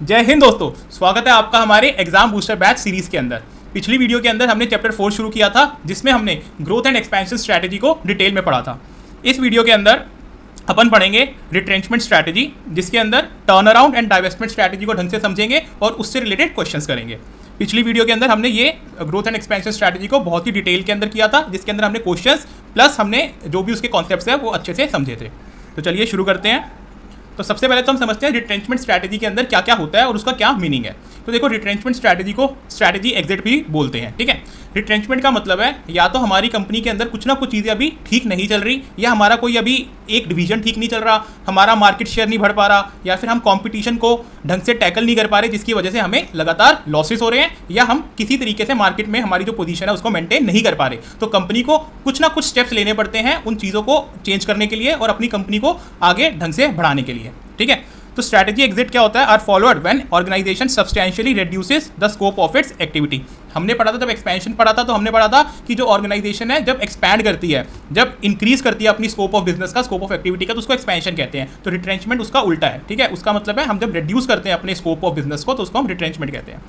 जय हिंद दोस्तों, स्वागत है आपका हमारे एग्जाम बूस्टर बैच सीरीज के अंदर। पिछली वीडियो के अंदर हमने चैप्टर 4 शुरू किया था, जिसमें हमने ग्रोथ एंड एक्सपेंशन स्ट्रैटेजी को डिटेल में पढ़ा था। इस वीडियो के अंदर अपन पढ़ेंगे रिट्रेंचमेंट स्ट्रैटेजी, जिसके अंदर turn around and divestment strategy को ढंग से समझेंगे और उससे रिलेटेड क्वेश्चंस करेंगे। पिछली वीडियो के अंदर हमने ये ग्रोथ एंड एक्सपेंशन स्ट्रैटेजी को बहुत ही डिटेल के अंदर किया था, जिसके अंदर हमने क्वेश्चंस प्लस हमने जो भी उसके कॉन्सेप्ट्स है वो अच्छे से समझे थे। तो चलिए शुरू करते हैं। तो सबसे पहले तो हम समझते हैं रिट्रेंचमेंट स्ट्रैटेजी के अंदर क्या क्या होता है और उसका क्या मीनिंग है। तो देखो, रिट्रेंचमेंट स्ट्रैटेजी को स्ट्रैटेजी एग्जिट भी बोलते हैं, ठीक है। रिट्रेंचमेंट का मतलब है या तो हमारी कंपनी के अंदर कुछ ना कुछ चीज़ें अभी ठीक नहीं चल रही, या हमारा कोई अभी एक डिवीजन ठीक नहीं चल रहा, हमारा मार्केट शेयर नहीं बढ़ पा रहा, या फिर हम कंपटीशन को ढंग से टैकल नहीं कर पा रहे, जिसकी वजह से हमें लगातार लॉसेस हो रहे हैं, या हम किसी तरीके से मार्केट में हमारी जो पोजीशन है उसको मेंटेन नहीं कर पा रहे। तो कंपनी को कुछ ना कुछ स्टेप्स लेने पड़ते हैं उन चीज़ों को चेंज करने के लिए और अपनी कंपनी को आगे ढंग से बढ़ाने के लिए, ठीक है। तो स्ट्रैटेजी एग्जिट क्या होता है? Are followed when organisation substantially reduces the scope of its activity. हमने पढ़ा था, जब एक्सपेंशन पढ़ा था तो हमने पढ़ा था कि जो ऑर्गेनाइजेशन है जब एक्सपैंड करती है, जब इंक्रीज करती है अपनी स्कोप ऑफ बिजनेस का, स्कोप ऑफ एक्टिविटी का, तो उसको एक्सपेंशन कहते हैं। तो रिट्रेंचमेंट उसका उल्टा है, ठीक है। उसका मतलब है हम जब रिड्यूस करते हैं अपने स्कोप ऑफ बिजनेस को तो उसको हम रिट्रेंचमेंट कहते हैं।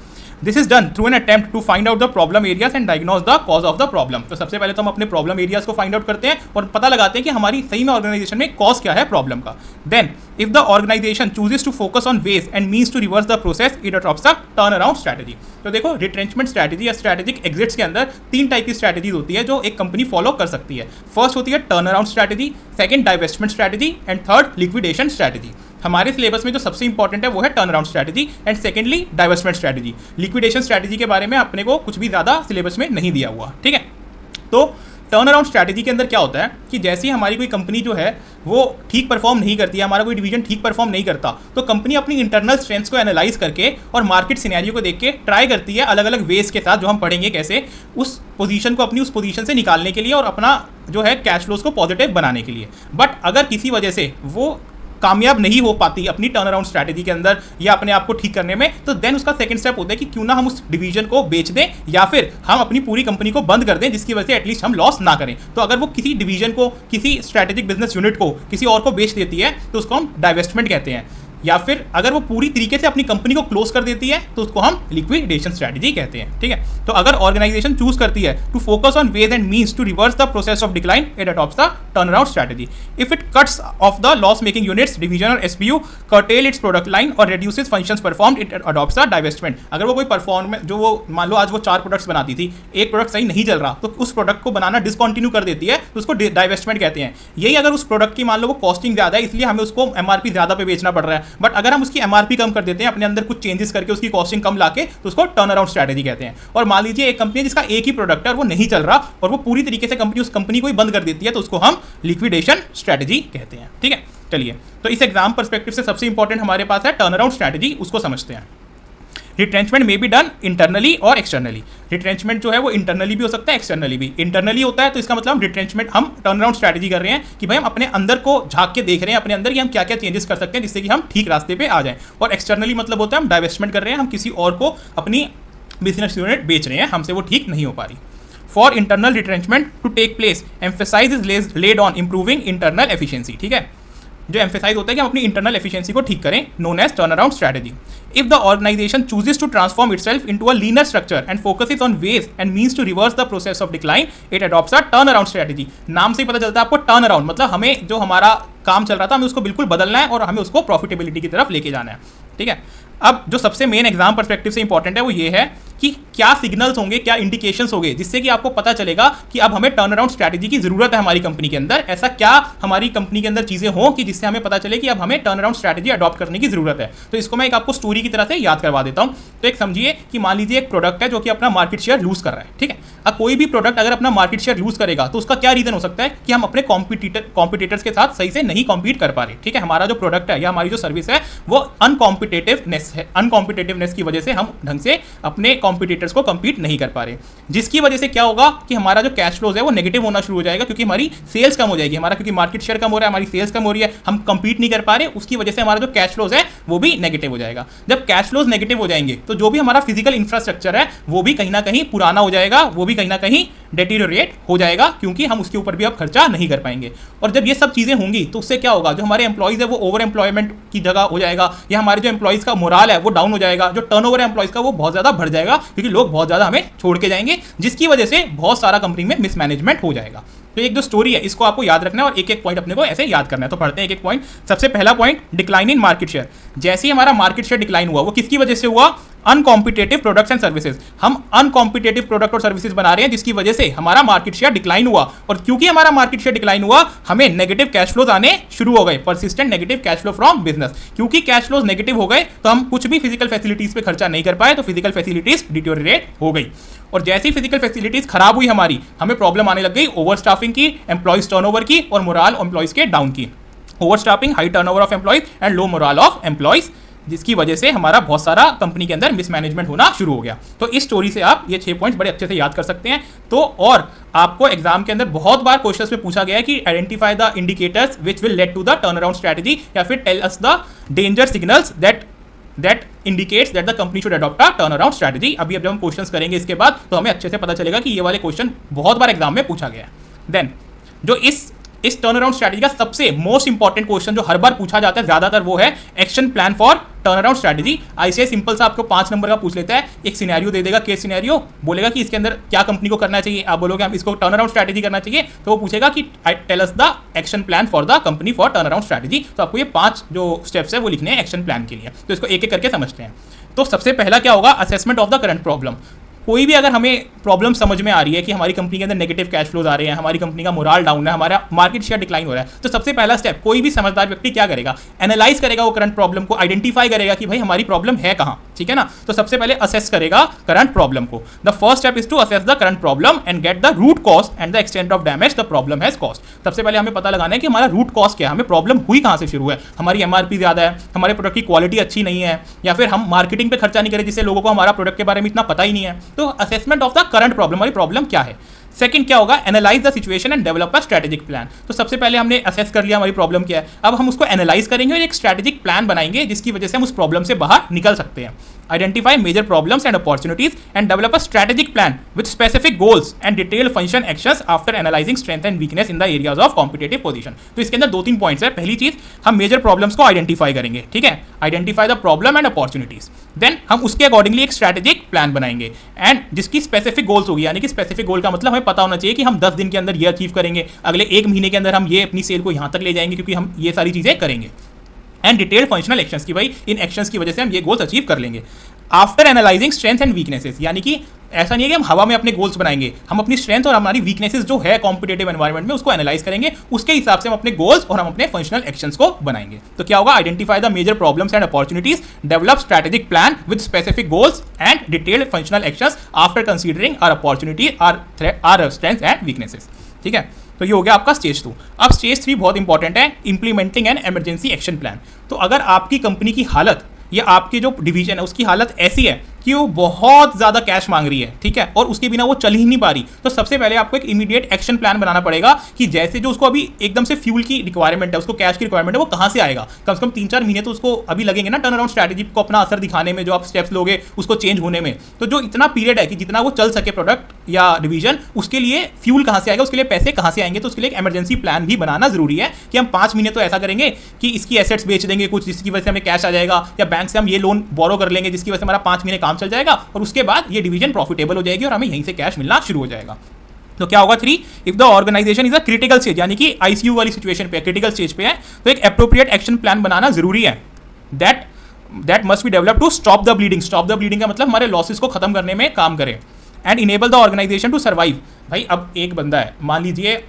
This is done through an attempt to find out the problem areas and diagnose the cause of the problem. तो सबसे पहले तो हम अपने प्रॉब्लम एरियाज को फाइंड आउट करते हैं और पता लगाते हैं कि हमारी सही में ऑर्गेनाइजेशन में कॉज क्या है प्रॉब्लम का। Then if the organisation chooses to focus on ways and means to reverse the process, it adopts the turn around strategy. तो देखो, रिट्रेंचमेंट स्ट्रैटेजी या स्ट्रैटेजिक एग्जिट्स के अंदर 3 टाइप की स्ट्रैटेजीज होती है जो एक कंपनी फॉलो कर सकती है। फर्स्ट होती है turn around strategy, second divestment strategy and third liquidation strategy. हमारे सिलेबस में जो सबसे इंपॉर्टेंट है वो है turn around strategy and secondly divestment strategy. Liquidation strategy के बारे में अपने को कुछ भी ज़्यादा सिलेबस में नहीं दिया हुआ, ठीक है। तो टर्न अराउंड स्ट्रैटेजी के अंदर क्या होता है कि जैसे ही हमारी कोई कंपनी जो है वो ठीक परफॉर्म नहीं करती है, हमारा कोई डिवीजन ठीक परफॉर्म नहीं करता, तो कंपनी अपनी इंटरनल स्ट्रेंथ्स को एनालाइज करके और मार्केट सिनेरियो को देख के ट्राई करती है अलग अलग वेज के साथ, जो हम पढ़ेंगे कैसे, उस पोजीशन को अपनी उस पोजीशन से निकालने के लिए और अपना जो है कैश फ्लोज को पॉजिटिव बनाने के लिए। बट अगर किसी वजह से वो कामयाब नहीं हो पाती अपनी टर्न अराउंड स्ट्रैटेजी के अंदर या अपने आप को ठीक करने में, तो देन उसका सेकंड स्टेप होता है कि क्यों ना हम उस डिवीजन को बेच दें या फिर हम अपनी पूरी कंपनी को बंद कर दें, जिसकी वजह से एटलीस्ट हम लॉस ना करें। तो अगर वो किसी डिवीजन को, किसी स्ट्रैटेजिक बिजनेस यूनिट को किसी और को बेच देती है तो उसको हम डाइवेस्टमेंट कहते हैं, या फिर अगर वो पूरी तरीके से अपनी कंपनी को क्लोज कर देती है तो उसको हम लिक्विडेशन स्ट्रैटेजी कहते हैं, ठीक है। तो अगर ऑर्गेनाइजेशन चूज करती है to focus on ways and means to reverse the process of decline, it adopts the turn around strategy. If it cuts off the loss making units, division और SBU, curtail its product line और reduces functions performed, it adopts a divestment। अगर वो कोई performance, जो वो मान लो आज वो 4 प्रोडक्ट्स बनाती थी, एक प्रोडक्ट सही नहीं चल रहा तो उस प्रोडक्ट को बनाना डिसकंटिन्यू कर देती है, तो उसको डाइवेस्टमेंट कहते हैं। यही अगर उस प्रोडक्ट की मान लो वो कॉस्टिंग ज़्यादा है इसलिए हमें उसको एमआरपी ज़्यादा पे बेचना पड़ रहा है, बट अगर हम उसकी एमआरपी कम कर देते हैं अपने अंदर कुछ चेंजेस करके उसकी कॉस्टिंग कम लाके, तो उसको टर्न अराउंड स्ट्रैटेजी कहते हैं। और मान लीजिए एक कंपनी जिसका एक ही प्रोडक्ट है और वो नहीं चल रहा और वो पूरी तरीके से कंपनी उस कंपनी को ही बंद कर देती है, तो उसको हम लिक्विडेशन स्ट्रैटेजी कहते हैं, ठीक है। चलिए, तो इस एग्जाम पर्सपेक्टिव से सबसे इंपॉर्टेंट हमारे पास है टर्न अराउंड स्ट्रैटेजी, उसको समझते हैं। रिट्रेंचमेंट में बी डन इंटरनली और एक्सटर्नली। रिट्रेंचमेंट जो है वो इंटरनली भी हो सकता है, एक्सटर्नली भी। इंटरनली होता है तो इसका मतलब हम रिट्रेंचमेंट, हम टर्न अराउंड स्ट्रैटेजी कर रहे हैं कि भाई हम अपने अंदर को झांक के देख रहे हैं अपने अंदर कि हम क्या क्या चेंजेस कर सकते हैं जिससे कि हम ठीक रास्ते पे आ जाएं। और एक्सटर्नली मतलब होता है हम डाइवेस्टमेंट कर रहे हैं, हम किसी और को अपनी बिजनेस यूनिट बेच रहे हैं, हमसे वो ठीक नहीं हो पा रही। For internal retrenchment to take place, emphasise is laid on improving internal efficiency, ठीक है। जो एम्फेसाइज होता है कि हम अपनी इंटरनल एफिशिएंसी को ठीक करें, known as turn around strategy. If the organisation chooses to transform itself into a leaner structure and focuses on ways and means to reverse the process of decline, it adopts a turn around strategy. नाम से ही पता चलता है आपको, turn around मतलब हमें जो हमारा काम चल रहा था हमें उसको बिल्कुल बदलना है और हमें उसको प्रॉफिटेबिलिटी की तरफ लेके जाना है, ठीक है। अब जो सबसे मेन एग्जाम पर्सपेक्टिव से इंपॉर्टेंट है वो ये है कि क्या सिग्नल्स होंगे, क्या इंडिकेशंस होंगे जिससे कि आपको पता चलेगा कि अब हमें टर्न अराउंड स्ट्रैटेजी की जरूरत है हमारी कंपनी के अंदर। ऐसा क्या हमारी कंपनी के अंदर चीजें हों कि जिससे हमें पता चले कि अब हमें टर्न अराउंड स्ट्रैटेजी अडॉप्ट करने की जरूरत है। तो इसको मैं एक आपको स्टोरी की तरह से याद करवा देता हूं। तो एक समझिए कि मान लीजिए एक प्रोडक्ट है जो कि अपना मार्केट शेयर लूज कर रहा है, ठीक है। अब कोई भी प्रोडक्ट अगर अपना मार्केट शेयर लूज करेगा तो उसका क्या रीजन हो सकता है कि हम अपने कॉम्पिटिटर्स के साथ सही से नहीं कॉम्पीट कर पा रहे, ठीक है। हमारा जो प्रोडक्ट है या हमारी जो सर्विस है वो अनकॉम्पिटेटिवनेस है, अनकॉम्पिटेटिवनेस की वजह से हम ढंग से अपने कॉम्पिटिटर्स को कम्पीट नहीं कर पा रहे, जिसकी वजह से क्या होगा कि हमारा जो कैश फ्लोज है वो नेगेटिव होना शुरू हो जाएगा, क्योंकि हमारी सेल्स कम हो जाएगी, हमारा क्योंकि मार्केट शेयर कम हो रहा है, हमारी सेल्स कम हो रही है, हम कंपीट नहीं कर पा रहे, उसकी वजह से हमारा जो कैश फ्लोज है वो भी नेगेटिव हो जाएगा। जब कैश फ्लोज नेगेटिव हो जाएंगे तो जो भी हमारा फिजिकल इंफ्रास्ट्रक्चर है वो भी कहीं ना कहीं पुराना हो जाएगा, वो भी कहीं ना कहीं डेटीरियोरेट हो जाएगा, क्योंकि हम उसके ऊपर भी अब खर्चा नहीं कर पाएंगे। और जब ये सब चीज़ें होंगी तो उससे क्या होगा, जो हमारे एम्प्लॉइज़ है वो ओवर एम्प्लॉयमेंट की जगह हो जाएगा, या हमारे जो एम्प्लॉइज़ का मोराल है वो डाउन हो जाएगा, जो टर्नओवर है एम्प्लॉइज़ का वो बहुत ज़्यादा बढ़ जाएगा, क्योंकि लोग बहुत ज़्यादा हमें छोड़ के जाएंगे, जिसकी वजह से बहुत सारा कंपनी में मिसमैनेजमेंट हो जाएगा। तो एक जो स्टोरी है इसको आपको याद रखना है और एक एक पॉइंट अपने को ऐसे याद करना है। तो पढ़ते हैं एक एक पॉइंट। सबसे पहला point, decline in market share. जैसे ही हमारा मार्केट शेयर डिक्लाइन हुआ, वो किसकी वजह से हुआ, अनकॉम्पिटेटिव प्रोडक्ट्स एंड सर्विसेज। हम अनकॉम्पिटेटिव प्रोडक्ट और सर्विसेज बना रहे हैं, जिसकी वजह से हमारा मार्केट शेयर डिक्लाइन हुआ, और क्योंकि हमारा मार्केट शेयर डिक्लाइन हुआ, हमें नेगेटिव कैश फ्लोज आने शुरू हो गए, persistent negative cash flow from business. क्योंकि कैश फ्लोज नेगेटिव हो गए तो हम कुछ भी फिजिकल फैसिलिटीज पे खर्चा नहीं कर पाए, तो फिजिकल फैसिलिटीज डिटोरिएट हो गई, और जैसे ही फिजिकल फैसिलिटीज खराब हुई हमारी, हमें प्रॉब्लम आने लग गई ओवर स्टाफिंग की, एम्प्लॉइज टर्नओवर की, और मोराल एम्प्लॉइज के डाउन की। Over staffing, high turnover of employees and low morale of employees, जिसकी वजह से हमारा बहुत सारा कंपनी के अंदर मिसमैनेजमेंट होना शुरू हो गया। तो इस स्टोरी से आप ये 6 पॉइंट्स बड़े अच्छे से याद कर सकते हैं। तो और आपको एग्जाम के अंदर बहुत बार क्वेश्चंस में पूछा गया है कि identify the indicators which will lead to the turn around strategy, या फिर tell us the danger signals that indicates that the company should adopt a turnaround strategy। अभी अब जब हम क्वेश्चंस करेंगे इसके बाद तो हमें अच्छे से पता चलेगा कि ये वाले क्वेश्चन बहुत बार एग्जाम में पूछा गया है। देन जो इस टर्न अराउंड स्ट्रेटजी का सबसे मोस्ट इंपॉर्टेंट क्वेश्चन जो हर बार पूछा जाता है ज्यादातर, वो है action plan for turn around strategy. ऐसे सिंपल सा आपको 5 नंबर का पूछ लेता है, एक सिनेरियो दे देगा, केस सिनेरियो, बोलेगा कि इसके अंदर क्या कंपनी को करना चाहिए, आप बोलोगे हम इसको टर्न अराउंड स्ट्रेटजी करना चाहिए, तो वो पूछेगा कि tell us the action plan for the company for turn around strategy. तो आपको ये 5 जो स्टेप्स है वो लिखने हैं एक्शन प्लान के लिए। तो इसको एक एक करके समझते हैं। तो सबसे पहला क्या होगा, assessment of the current problem. कोई भी अगर हमें प्रॉब्लम समझ में आ रही है कि हमारी कंपनी के अंदर नेगेटिव कैश फ्लोज आ रहे हैं, हमारी कंपनी का मोराल डाउन है, हमारा मार्केट शेयर डिक्लाइन हो रहा है, तो सबसे पहला स्टेप कोई भी समझदार व्यक्ति क्या करेगा, एनालाइज करेगा वो करंट प्रॉब्लम को, आइडेंटिफाई करेगा कि भाई हमारी प्रॉब्लम है कहाँ, ठीक है ना। तो सबसे पहले असेस करेगा करंट प्रॉब्लम को। The first step is to assess the current problem and get the root cause and the extent of damage the problem has cost. सबसे पहले हमें पता लगाना है कि हमारा रूट कॉज क्या है, हमें प्रॉब्लम हुई कहाँ से शुरू है, हमारी एमआरपी ज्यादा है, हमारे प्रोडक्ट की क्वालिटी अच्छी नहीं है, या फिर हम मार्केटिंग पे खर्चा नहीं करें जिससे लोगों को हमारा प्रोडक्ट के बारे में इतना पता ही नहीं है। तो assessment of the current problem, हमारी प्रॉब्लम क्या है। सेकंड क्या होगा, analyse the situation and develop a strategic plan. तो सबसे पहले हमने असेस कर लिया हमारी प्रॉब्लम क्या है, अब हम उसको एनालाइज करेंगे और एक स्ट्रेटेजिक प्लान बनाएंगे जिसकी वजह से हम उस प्रॉब्लम से बाहर निकल सकते हैं। Identify major problems and opportunities and develop a strategic plan with specific goals and detail function actions after analysing strength and weakness in the areas of competitive position. तो इसके अंदर 2-3 पॉइंट्स है। पहली चीज, हम मेजर प्रॉब्लम्स को identify करेंगे, ठीक है, identify the problem and opportunities. Then हम उसके अकॉर्डिंगली एक स्ट्रेटेजिक प्लान बनाएंगे एंड जिसकी स्पेसिफिक गोल्स होगी, यानी कि स्पेसिफिक गोल का मतलब हमें पता होना चाहिए कि हम 10 दिन के अंदर ये अचीव करेंगे, अगले 1 महीने के अंदर हम ये अपनी सेल को यहाँ तक ले जाएंगे, क्योंकि हम ये सारी चीजें करेंगे। एंड डिटेल्ड फंक्शनल एक्शंस की भाई इन एक्शंस की वजह से हम ये गोल्स अचीव कर लेंगे। After analysing strength and weaknesses, यानी कि ऐसा नहीं है कि हम हवा में अपने गोल्स बनाएंगे, हम अपनी स्ट्रेंथ और हमारी वीकनेसेस जो है कॉम्पिटेटिव एनवायरनमेंट में उसको एनालाइज करेंगे, उसके हिसाब से हम अपने गोल्स और हम अपने फंक्शनल एक्शंस को बनाएंगे। तो क्या होगा, identify the major problems and opportunities, develop strategic plan with specific goals and detailed functional actions after considering our opportunity, our strengths and weaknesses, ठीक है। तो ये हो गया आपका स्टेज 2। अब स्टेज 3 बहुत इंपॉर्टेंट है, implementing an emergency action plan. तो अगर आपकी कंपनी की हालत या आपकी जो डिवीजन है उसकी हालत ऐसी है कि वो बहुत ज़्यादा कैश मांग रही है, ठीक है, और उसके बिना वो चल ही नहीं पा रही, तो सबसे पहले आपको एक इमीडिएट एक्शन प्लान बनाना पड़ेगा कि जैसे जो उसको अभी एकदम से फ्यूल की रिक्वायरमेंट है, उसको कैश की रिक्वायरमेंट है, वो कहाँ से आएगा। कम से कम 3-4 महीने तो उसको अभी लगेंगे ना टर्न अराउंड स्ट्रैटेजी को अपना असर दिखाने में, जो आप स्टेप्स लोगे उसको चेंज होने में। तो जो इतना पीरियड है कि जितना वो चल सके प्रोडक्ट या डिवीजन, उसके लिए फ्यूल कहाँ से आएगा, उसके लिए पैसे कहाँ से आएंगे। तो उसके लिए एक इमरजेंसी प्लान भी बनाना जरूरी है कि हम 5 महीने तो ऐसा करेंगे कि इसकी एसेट्स बेच देंगे कुछ, जिसकी वजह से हमें कैश आ जाएगा, या बैंक से हम ये लोन बोरो कर लेंगे जिसकी वजह से हमारा 5 महीने काम चल जाएगा, और उसके बाद ये डिवीजन प्रॉफिटेबल हो जाएगी और हमें यहीं से कैश मिलना शुरू हो जाएगा। तो क्या होगा 3, if the organisation is a critical stage, यानी कि आईसीयू वाली सिचुएशन पे, क्रिटिकल स्टेज पे है, तो एक एप्रोप्रिएट एक्शन प्लान बनाना जरूरी है। That must be develop to stop the bleeding. Stop the bleeding का मतलब हमारे लॉसेस को खत्म करने में काम करे। And enable the organisation to survive. भाई अब एक बंदा है, मान लीजिए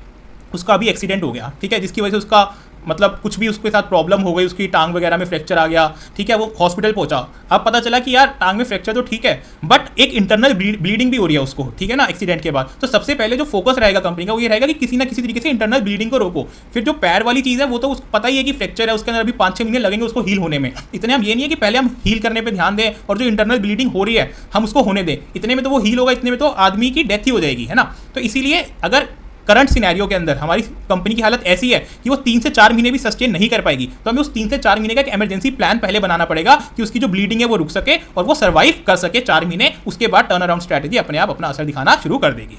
उसका अभी एक्सीडेंट हो गया, ठीक है, जिसकी वजह से उसका मतलब कुछ भी उसके साथ प्रॉब्लम हो गई, उसकी टांग वगैरह में फ्रैक्चर आ गया, ठीक है, वो हॉस्पिटल पहुंचा। अब पता चला कि यार टांग में फ्रैक्चर तो ठीक है, बट एक इंटरनल ब्लीडिंग भी हो रही है उसको, ठीक है ना, एक्सीडेंट के बाद। तो सबसे पहले जो फोकस रहेगा कंपनी का वो ये रहेगा कि किसी ना किसी तरीके से इंटरनल ब्लीडिंग को रोको। फिर जो पैर वाली चीज़ है वो तो पता ही है कि फ्रैक्चर है, उसके अंदर अभी 5-6 महीने लगेंगे उसको हील होने में। इतने हम ये नहीं है कि पहले हम हील करने पर ध्यान दें और जो इंटरनल ब्लीडिंग हो रही है हम उसको होने दें, इतने में तो वो हील होगा, इतने में तो आदमी की डेथ ही हो जाएगी, है ना। तो इसीलिए अगर करंट सिनेरियो के अंदर हमारी कंपनी की हालत ऐसी है कि वो 3 से 4 महीने भी सस्टेन नहीं कर पाएगी, तो हमें उस 3 से 4 महीने का एक इमरजेंसी प्लान पहले बनाना पड़ेगा कि उसकी जो ब्लीडिंग है वो रुक सके और वो सर्वाइव कर सके 4 महीने। उसके बाद टर्न अराउंड स्ट्रैटेजी अपने आप अपना असर दिखाना शुरू कर देगी।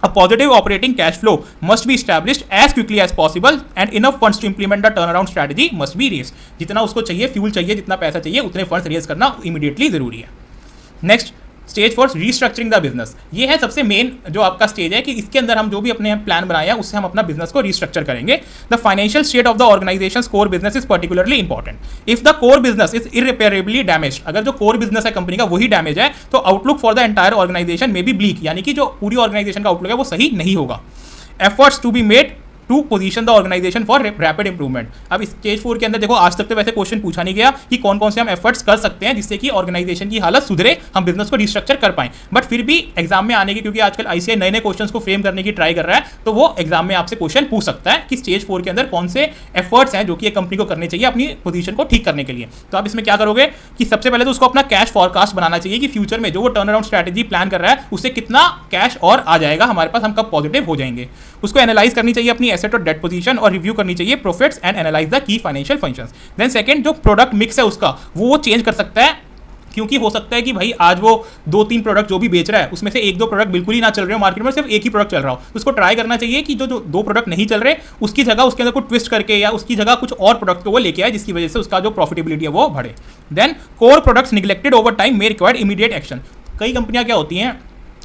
A positive operating cash flow must be established as quickly as possible and enough funds to implement the turnaround strategy must be raised. जितना उसको चाहिए, फ्यूल चाहिए, जितना पैसा चाहिए, उतने फंड्स रेज करना इमीडिएटली जरूरी है. Next stage for restructuring the business. ये है सबसे मेन जो आपका स्टेज है कि इसके अंदर हम जो भी अपने प्लान बनाए हैं उससे हम अपना बिजनेस को रीस्ट्रक्चर करेंगे. The financial state of the organisation core business is particularly important. If the core business is irreparably damage, अगर जो कोर बिजनेस है कंपनी का वही डैमेज है तो outlook for the entire organisation may be bleak, यानी कि जो पूरी ऑर्गेनाइजेशन का आउटलुक है वो सही नहीं होगा. Efforts to be made to position the organisation for rapid improvement. अब स्टेज 4 के अंदर देखो, आज तक तो वैसे क्वेश्चन पूछा नहीं गया कि कौन कौन से हम एफर्ट्स कर सकते हैं जिससे कि ऑर्गेनाइजेशन की हालत सुधरे, हम बिजनेस को रिस्ट्रक्चर कर पाएं. बट फिर भी एग्जाम में आने की, क्योंकि आजकल आईसीआई नए नए क्वेश्चन को फ्रेम करने की ट्राई कर रहा है, तो वो एग्जाम में आपसे क्वेश्चन पूछ सकता है कि स्टेज 4 के अंदर कौन से एफर्ट्स हैं जो कि एक कंपनी को करने चाहिए अपनी पोजीशन को ठीक करने के लिए. तो आप इसमें क्या करोगे कि सबसे पहले तो उसको अपना कैश फॉरकास्ट बनाना चाहिए कि फ्यूचर में जो वो टर्न अराउंड स्ट्रैटेजी प्लान कर रहा है उससे कितना कैश और आ जाएगा हमारे पास, हम कब पॉजिटिव हो जाएंगे. उसको एनालाइज करनी चाहिए अपनी एसेट और डेट पोजीशन और रिव्यू करनी चाहिए profits and analyse the key financial functions. Then second, जो प्रोडक्ट मिक्स है उसका वो चेंज कर सकता है, क्योंकि हो सकता है कि भाई आज वो 2-3 प्रोडक्ट जो भी बेच रहा है उसमें से 1-2 प्रोडक्ट बिल्कुल ही ना चल रहे हो मार्केट में, सिर्फ एक ही प्रोडक्ट चल रहा हो. तो उसको ट्राई करना चाहिए कि जो 2 प्रोडक्ट नहीं चल रहे उसकी जगह उसके अंदर कुछ ट्विस्ट करके या उसकी जगह कुछ और प्रोडक्ट को वो लेके आए जिसकी वजह से उसका जो प्रॉफिटेबिलिटी है वो बढ़े. Then core products neglected over time may require immediate action. कई कंपनियां क्या होती हैं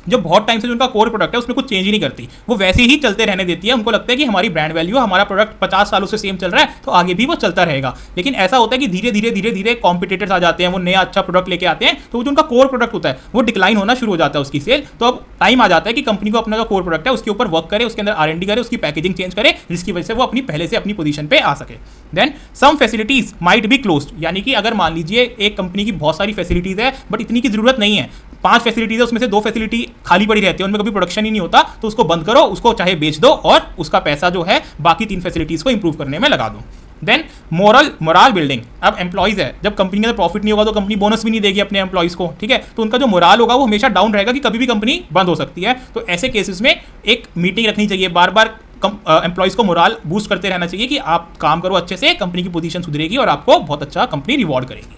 जो बहुत टाइम से जो उनका कोर प्रोडक्ट है उसमें कुछ चेंज ही नहीं करती, वो वैसे ही चलते रहने देती है. उनको लगता है कि हमारी ब्रांड वैल्यू, हमारा प्रोडक्ट 50 सालों से सेम चल रहा है तो आगे भी वो चलता रहेगा. लेकिन ऐसा होता है कि धीरे धीरे कॉम्पिटिटर्स आ जाते हैं, वो नया अच्छा प्रोडक्ट लेके आते हैं, तो जो उनका कोर प्रोडक्ट होता है वो डिक्लाइन होना शुरू हो जाता है उसकी सेल. तो अब टाइम आ जाता है कि कंपनी को अपना जो कोर प्रोडक्ट है उसके ऊपर वर्क करे, उसके अंदर R&D करे, उसकी पैकेजिंग चेंज करे, जिसकी वजह से वो अपनी पहले से अपनी पोजीशन पे आ सके. Then some facilities might be closed, यानी कि अगर मान लीजिए एक कंपनी की बहुत सारी फैसिलिटीज है बट इतनी की जरूरत नहीं है, 5 फैसिलिटीज है उसमें से 2 फैसिलिटी खाली पड़ी रहती है, उनमें कभी प्रोडक्शन ही नहीं होता, तो उसको बंद करो, उसको चाहे बेच दो और उसका पैसा जो है बाकी 3 फैसिलिटीज को इंप्रूव करने में लगा दो. Then morale building. अब एम्प्लॉइज है, जब कंपनी के अंदर प्रॉफिट नहीं होगा तो कंपनी बोनस भी नहीं देगी अपने एम्प्लॉइज को, ठीक है, तो उनका जो मोरल होगा वो हमेशा डाउन रहेगा कि कभी भी कंपनी बंद हो सकती है. तो ऐसे केसेस में एक मीटिंग रखनी चाहिए, बार बार एम्प्लॉइज को मोरल बूस्ट करते रहना चाहिए कि आप काम करो अच्छे से, कंपनी की पोजीशन सुधरेगी और आपको बहुत अच्छा कंपनी रिवॉर्ड करेगी.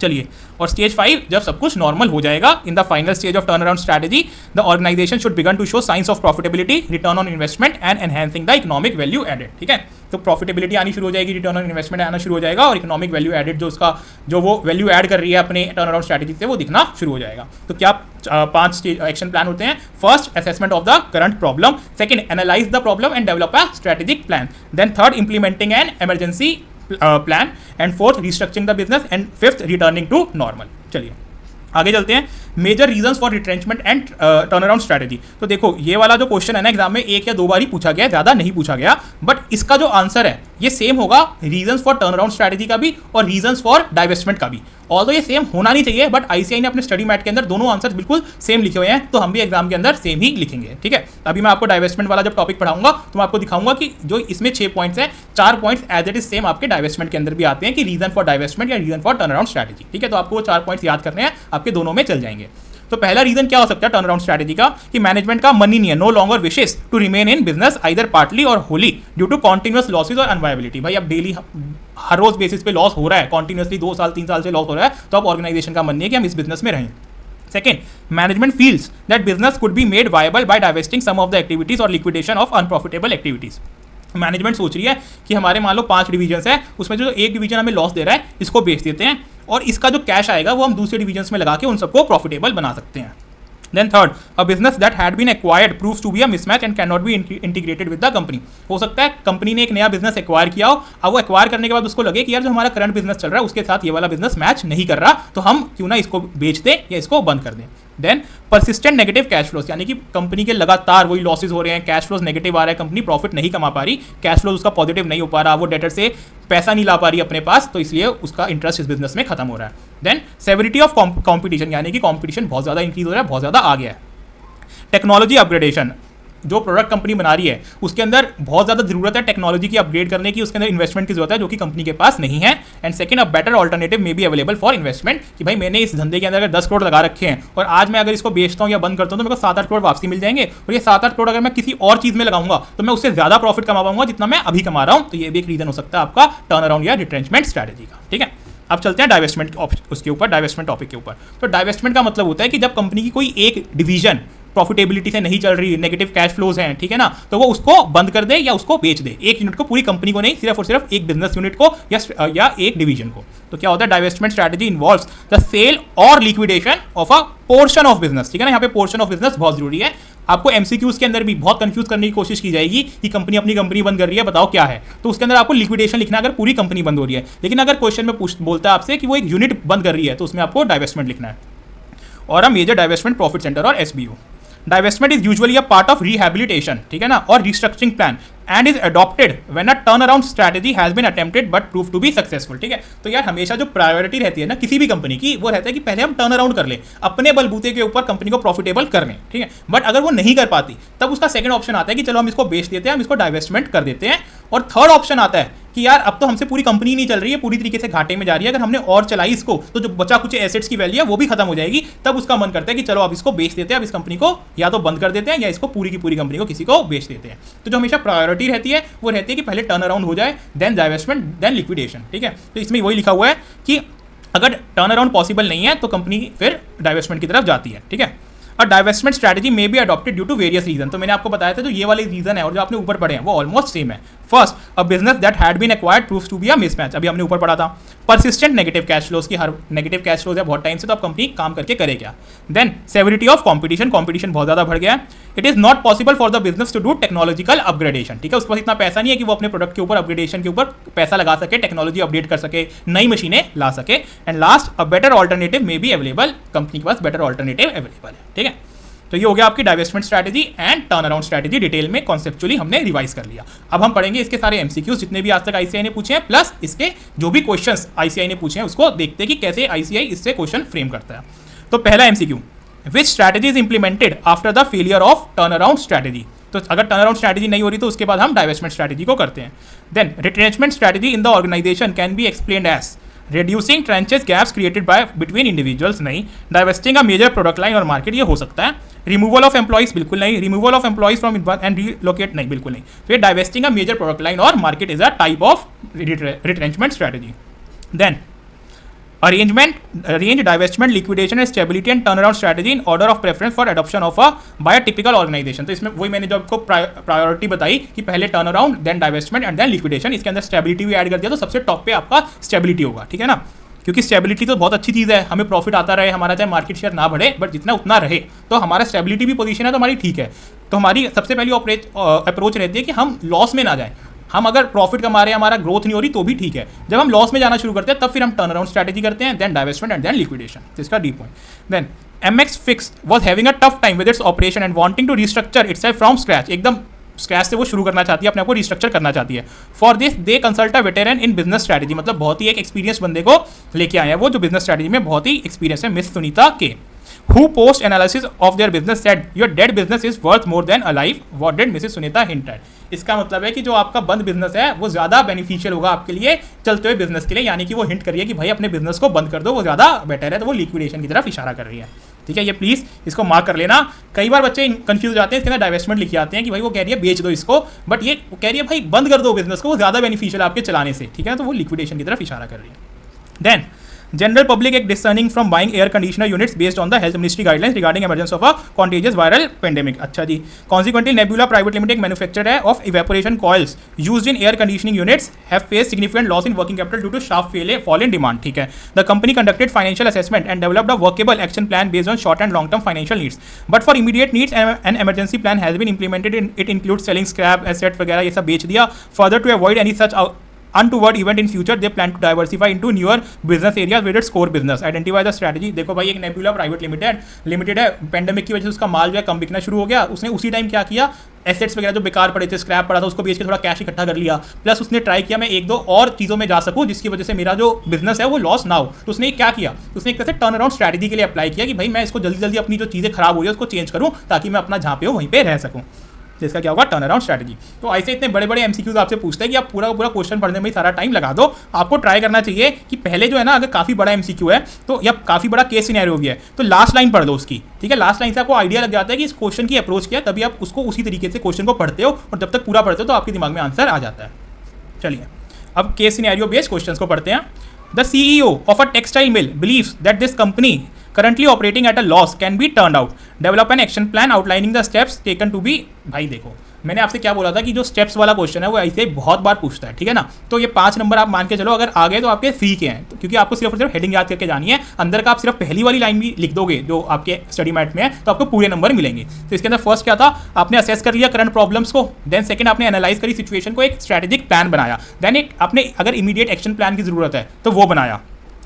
चलिए, और स्टेज 5, जब सब कुछ नॉर्मल हो जाएगा, in the final stage of turn around strategy the organisation should begin to show signs of profitability, return on investment and enhancing the economic value added. ठीक है, तो प्रॉफिटेबिलिटी आनी शुरू हो जाएगी, रिटर्न ऑन इन्वेस्टमेंट आना शुरू हो जाएगा और इकोनॉमिक वैल्यू एडेड जो उसका जो वो वैल्यू ऐड कर रही है अपने टर्न अराउंड स्ट्रैटेजी से वो दिखना शुरू हो जाएगा. तो क्या 5 स्टेज एक्शन प्लान होते हैं. First, assessment of the current problem. Second, analyse the problem and develop a strategic plan. Then third, implementing an emergency plan. And fourth, restructuring the business. And fifth, returning to normal. चलिए आगे चलते हैं. Major reasons for retrenchment and turn around strategy. तो देखो ये वाला जो question है ना एग्जाम में 1 या 2 बार ही पूछा गया, ज़्यादा नहीं पूछा गया, बट इसका जो आंसर है ये सेम होगा reasons for turn around strategy का भी और रीजंस फॉर डाइवेस्टमेंट का भी. ऑल्दो ये सेम होना नहीं चाहिए, बट आईसीआई ने अपने स्टडी मैट के अंदर दोनों आंसर बिल्कुल सेम लिखे हुए हैं, तो हम भी एग्जाम के अंदर सेम ही लिखेंगे. ठीक है, अभी मैं आपको डाइवेस्टमेंट वाला जब टॉपिक पढ़ाऊंगा तो मैं आपको दिखाऊंगा कि जो इसमें 6 पॉइंट्स हैं, 4 points as it is same आपके डाइवेस्टमेंट के अंदर भी आते हैं कि रीजन फॉर डाइवेस्टमेंट या reason for turn around strategy. ठीक है, तो आपको वो 4 पॉइंट्स याद करने हैं, आपके दोनों में चल जाएंगे. तो पहला रीजन क्या हो सकता है टर्न अराउंड स्ट्रैटेजी का, कि मैनेजमेंट का मनी नहीं है, no longer wishes to remain in business either partly or wholly due to continuous losses or unviability. भाई अब डेली हर रोज बेसिस पे लॉस हो रहा है, कॉन्टिन्यूअसली 2 साल 3 साल से लॉस हो रहा है, तो अब ऑर्गेनाइजेशन का मन नहीं है कि हम इस बिजनेस में रहें. Second, management feels that business could be made viable by divesting some of the activities or liquidation of unprofitable activities. Management सोच रही है कि हमारे मान लो 5 डिवीजन्स है, उसमें जो एक डिवीजन हमें लॉस दे रहा है इसको बेच देते हैं और इसका जो कैश आएगा वो हम दूसरे डिवीजन्स में लगा के उन सबको प्रॉफिटेबल बना सकते हैं. Then third, a business that had been acquired proves to be a mismatch and cannot be integrated with the company. हो सकता है कंपनी ने एक नया बिजनेस एक्वायर किया हो, अब वो एक्वायर करने के बाद उसको लगे कि यार जो हमारा करंट बिजनेस चल रहा है उसके साथ ये वाला बिजनेस मैच नहीं कर रहा, तो हम क्यों ना इसको बेच दें या इसको बंद कर दें. Then persistent negative cash flows, यानी कि कंपनी के लगातार वही लॉसेज हो रहे हैं, कैश फ्लोज नेगेटिव आ रहा है, कंपनी प्रॉफिट नहीं कमा पा रही, कैश फ्लोज उसका पॉजिटिव नहीं हो पा रहा, वो डेटर से पैसा नहीं ला पा रही अपने पास, तो इसलिए उसका इंटरेस्ट इस बिजनेस में खत्म हो रहा है. देन सेवरिटी ऑफ कॉम्पिटिशन, यानी कि कॉम्पिटिशन बहुत ज़्यादा इंक्रीज हो रहा है, बहुत ज़्यादा आ गया है. टेक्नोलॉजी अपग्रेडेशन, जो प्रोडक्ट कंपनी बना रही है उसके अंदर बहुत ज़्यादा जरूरत है टेक्नोलॉजी की अपग्रेड करने की, उसके अंदर इन्वेस्टमेंट की जरूरत है जो कि कंपनी के पास नहीं है. And second, a better alternative may be available for investment, कि भाई मैंने इस धंधे के अंदर अगर 10 करोड़ लगा रखे हैं और आज मैं अगर इसको बेचता हूँ या बंद करता हूँ तो मेरे को 7-8 करोड़ वापसी मिल जाएंगे, और ये 7-8 करोड़ अगर मैं किसी और चीज़ में लगाऊंगा तो मैं उससे ज़्यादा प्रॉफिट कमा पाऊंगा जितना मैं अभी कमा रहा हूँ. तो ये भी एक रीजन हो सकता है आपका टर्न अराउंड या रिट्रेंचमेंट स्ट्रैटेजी का. ठीक है, अब चलते हैं डाइवेस्टमेंट उसके ऊपर, डाइवेस्टमेंट टॉपिक के ऊपर. तो डाइवेस्टमेंट का मतलब होता है कि जब कंपनी की कोई एक डिवीजन प्रॉफिटेबिलिटी से नहीं चल रही, नेगेटिव कैश फ्लोज हैं, ठीक है ना, तो वो उसको बंद कर दे या उसको बेच दे, एक यूनिट को, पूरी कंपनी को नहीं, सिर्फ और सिर्फ एक बिजनेस यूनिट को या एक डिवीजन को। तो क्या होता है, divestment strategy involves the sale or liquidation of a portion of business, ठीक है ना, यहाँ पे पोर्शन ऑफ बिजनेस बहुत जरूरी है। आपको एमसीक्यूज के अंदर भी बहुत कंफ्यूज करने की कोशिश की जाएगी कि कंपनी अपनी कंपनी बंद कर रही है, बताओ क्या है, तो उसके अंदर आपको लिक्विडेशन लिखना अगर पूरी कंपनी बंद हो रही है। लेकिन अगर क्वेश्चन में बोलता है आपसे कि वो एक यूनिट बंद कर रही है, तो उसमें आपको डाइवेस्टमेंट लिखना है। Or a major divestment profit centre or SBO. Divestment is usually a part of rehabilitation, ठीक है ना, or restructuring plan and is adopted when a turn around strategy has been attempted but prove to be successful, ठीक है। तो यार हमेशा जो priority रहती है ना किसी भी कंपनी की, वो रहता है कि पहले हम टर्न अराउंड कर लें, अपने बलबूते के ऊपर कंपनी को प्रॉफिटेबल कर लें, ठीक है। बट अगर वो नहीं कर पाती, तब उसका सेकंड ऑप्शन आता है कि चलो हम इसको बेच देते हैं, हम इसको डाइवेस्टमेंट कर देते हैं। और थर्ड ऑप्शन आता है कि यार अब तो हमसे पूरी कंपनी नहीं चल रही है, पूरी तरीके से घाटे में जा रही है, अगर हमने और चलाई इसको तो जो बचा कुछ एसेट्स की वैल्यू है वो भी खत्म हो जाएगी। तब उसका मन करता है कि चलो अब इसको बेच देते हैं, अब इस कंपनी को या तो बंद कर देते हैं या इसको पूरी की पूरी कंपनी को किसी को बेच देते हैं। तो जो हमेशा प्रायोरिटी रहती है वो रहती है कि पहले टर्न अराउंड हो जाए, देन डाइवेस्टमेंट, देन लिक्विडेशन, ठीक है। तो इसमें वही लिखा हुआ है कि अगर टर्न अराउंड पॉसिबल नहीं है तो कंपनी फिर डाइवेस्टमेंट की तरफ जाती है, ठीक है। और divestment strategy may be adopted due to various reason. तो मैंने आपको बताया था जो ये वाले रीजन है और जो आपने ऊपर पढ़े हैं वो ऑलमोस्ट सेम है। First, a business that had been acquired proves to be a mismatch, अभी हमने ऊपर पढ़ा था। परसिस्टेंट नेगेटिव कैश फ्लोज की, हर नेगेटिव कैश फ्लोज है बहुत टाइम से, तो अब कंपनी काम करके करे क्या। Then severity of competition, competition बहुत ज़्यादा बढ़ गया है। It is not possible for the business to do technological upgradation, ठीक है, उसके पास इतना पैसा नहीं है कि वो अपने प्रोडक्ट के ऊपर अपग्रेडेशन के ऊपर पैसा लगा सके, टेक्नोलॉजी अपडेट कर सके, नई मशीनें ला सके। And last, a better alternative may be available, company के पास बेटर ऑल्टरनेटिव अवेलेबल है, ठीक है। तो ये हो गया आपकी divestment strategy and turn around strategy, detail में कॉन्सेप्चुअली हमने रिवाइज कर लिया। अब हम पढ़ेंगे इसके सारे एमसीक्यूज जितने भी आज तक आईसीआई ने पूछे हैं, प्लस इसके जो भी क्वेश्चंस आईसीआई ने पूछे हैं उसको देखते हैं कि कैसे आईसीआई इससे क्वेश्चन फ्रेम करता है। तो पहला MCQ, which strategy is implemented after the failure of turn around strategy. तो अगर टर्न अराउंड स्ट्रैटेजी नहीं हो रही तो उसके बाद हम डाइवेस्टमेंट स्ट्रैटेजी को करते हैं। Then retrenchment strategy in the organisation can be explained as reducing trenches gaps created by between individuals, नहीं। divesting a major product line और market, ये हो सकता है। removal of employees, बिल्कुल नहीं। removal of employees from and relocate, नहीं, बिल्कुल नहीं। तो ये divesting a major product line और market is a type of retrenchment strategy. Then arrange divestment, liquidation and stability and turnaround strategy in order of preference for adoption of a by a typical organization। तो इसमें वही मैंने जो आपको priority बताई कि पहले turn around, then divestment and then liquidation, इसके अंदर स्टेबिलिटी भी ऐड कर दिया तो सबसे टॉप पे आपका स्टेबिलिटी होगा, ठीक है ना, क्योंकि स्टेबिलिटी तो बहुत अच्छी चीज़ है, हमें प्रॉफिट आता रहे, हमारा चाहे मार्केट शेयर ना बढ़े बट जितना उतना रहे, तो हमारा स्टेबिलिटी भी पोजीशन है तो हमारी ठीक है। तो हमारी सबसे पहली अप्रोच रहती है कि हम लॉस में ना जाए, हम अगर प्रॉफिट कमा रहे हैं, हमारा ग्रोथ नहीं हो रही तो भी ठीक है। जब हम लॉस में जाना शुरू करते हैं तब फिर हम टर्न अराउंड स्ट्रैटेजी करते हैं, then divestment and then liquidation, इसका D point. Then MX Fix was having a tough time with its operation and wanting to restructure itself from scratch, एकदम स्क्रैच से वो शुरू करना चाहती है, अपने आप को रिस्ट्रक्चर करना चाहती है। For this they consult a veteran in business strategy, मतलब बहुत ही एक एक्सपीरियंस बंदे को लेके आए हैं वो जो बिजनेस स्ट्रैटेजी में बहुत ही एक्सपीरियंस है, मिस सुनीता के। Who post analysis of their business said your dead business is worth more than alive, what did Mrs. Sunita hint at? इसका मतलब है कि जो आपका बंद बिजनेस है वो ज़्यादा बेनिफिशियल होगा आपके लिए चलते हुए बिजनेस के लिए, यानी कि वो हिंट करिए कि भाई अपने बिजनेस को बंद कर दो, वो ज़्यादा बेटर है, तो वो लिक्विडेशन की तरफ इशारा कर रही है, ठीक है। ये प्लीज़ इसको मार्क कर लेना। कई बार बच्चे कंफ्यूज जाते हैं, इसके अंदर डाइवेस्टमेंट लिखे आते हैं कि भाई वो कह रही है बेच दो इसको, बट ये कह रही है भाई बंद कर दो बिजनेस को, वो ज़्यादा बेनिफिशियल आपके चलाने से, ठीक है, तो वो लिक्विडेशन की तरफ इशारा कर रही है। देन जनरल पब्लिक एक discerning from buying air conditioner units based on the health ministry guidelines regarding emergency of a contagious viral pandemic. अच्छा जी, कॉन्सिक्वेंटली नेबुला प्राइवेट लिमिटेड एक मैन्युफैक्चरर है of evaporation coils used in air conditioning units have face significant loss in working capital due to sharp fall in demand, ठीक है। The company conducted financial assessment and developed a workable action plan based on short and long term financial needs, but for immediate needs an emergency plan has been implemented. It include selling scrap asset वगैरह ये सब बेच दिया। Further to avoid any such untoward event in future they plan to diversify into newer business areas with its core business, identify the strategy। देखो भाई एक nebula Private limited है, pandemic की वजह से उसका माल जो है कम बिकना शुरू हो गया, उसने उसी टाइम क्या किया, एसेट्स वगैरह जो बेकार पड़े थे, स्क्रैप पड़ा था, उसको बेच के थोड़ा कैश इकट्ठा कर लिया, प्लस उसने ट्राई किया मैं एक दो और चीज़ों में जा सकूँ जिसकी वजह से मेरा जो बिजनेस है वो लॉस ना हो। तो उसने क्या किया, उसने एक तरह से टर्न अराउंड स्ट्रैटेजी के लिए अप्लाई किया कि भाई मैं इसको जल्दी जल्दी अपनी जो चीज़ें खराब हो रही है उसको चेंज करूँ ताकि मैं अपना जहाँ पे हो वहीं पे रह सकूँ, जिसका क्या होगा टर्न अराउंड स्ट्रैटेजी। तो ऐसे इतने बड़े बड़े एमसीक्यूज आपसे पूछते हैं कि आप पूरा पूरा क्वेश्चन पढ़ने में ही सारा टाइम लगा दो। आपको ट्राई करना चाहिए कि पहले जो है ना, अगर काफ़ी बड़ा एमसीक्यू है तो या काफ़ी बड़ा केस सिनेरियो भी है तो लास्ट लाइन पढ़ दो उसकी, ठीक है। लास्ट लाइन से आपको आइडिया लग जाता है कि इस क्वेश्चन की अप्रोच क्या है, तभी आप उसको उसी तरीके से क्वेश्चन को पढ़ते हो और जब तक पूरा पढ़ते हो तो आपके दिमाग में आंसर आ जाता है। चलिए अब केस सिनेरियो बेस्ड क्वेश्चन को पढ़ते हैं। The CEO of a textile mill believes that this company currently operating at a loss can be turn out, develop an action plan outlining the steps taken to be. भाई देखो मैंने आपसे क्या बोला था कि जो स्टेप्स वाला क्वेश्चन है वो ऐसे बहुत बार पूछता है, ठीक है ना। तो ये 5 नंबर आप मान के चलो, अगर आ गए तो आपके सी के हैं, तो क्योंकि आपको सिर्फ और सिर्फ हेडिंग याद करके जानी है, अंदर का आप सिर्फ पहली वाली लाइन भी लिख दोगे जो आपके स्टडी मैट में है तो आपको पूरे नंबर मिलेंगे। तो इसके अंदर फर्स्ट क्या था, आपने असेस कर लिया करंट प्रॉब्लम्स को, देन सेकंड आपने एनालाइज करी सिचुएशन को, एक स्ट्रेटेजिक प्लान बनाया, देन एक आपने अगर इमीडिएट एक्शन प्लान की जरूरत है तो वो बनाया,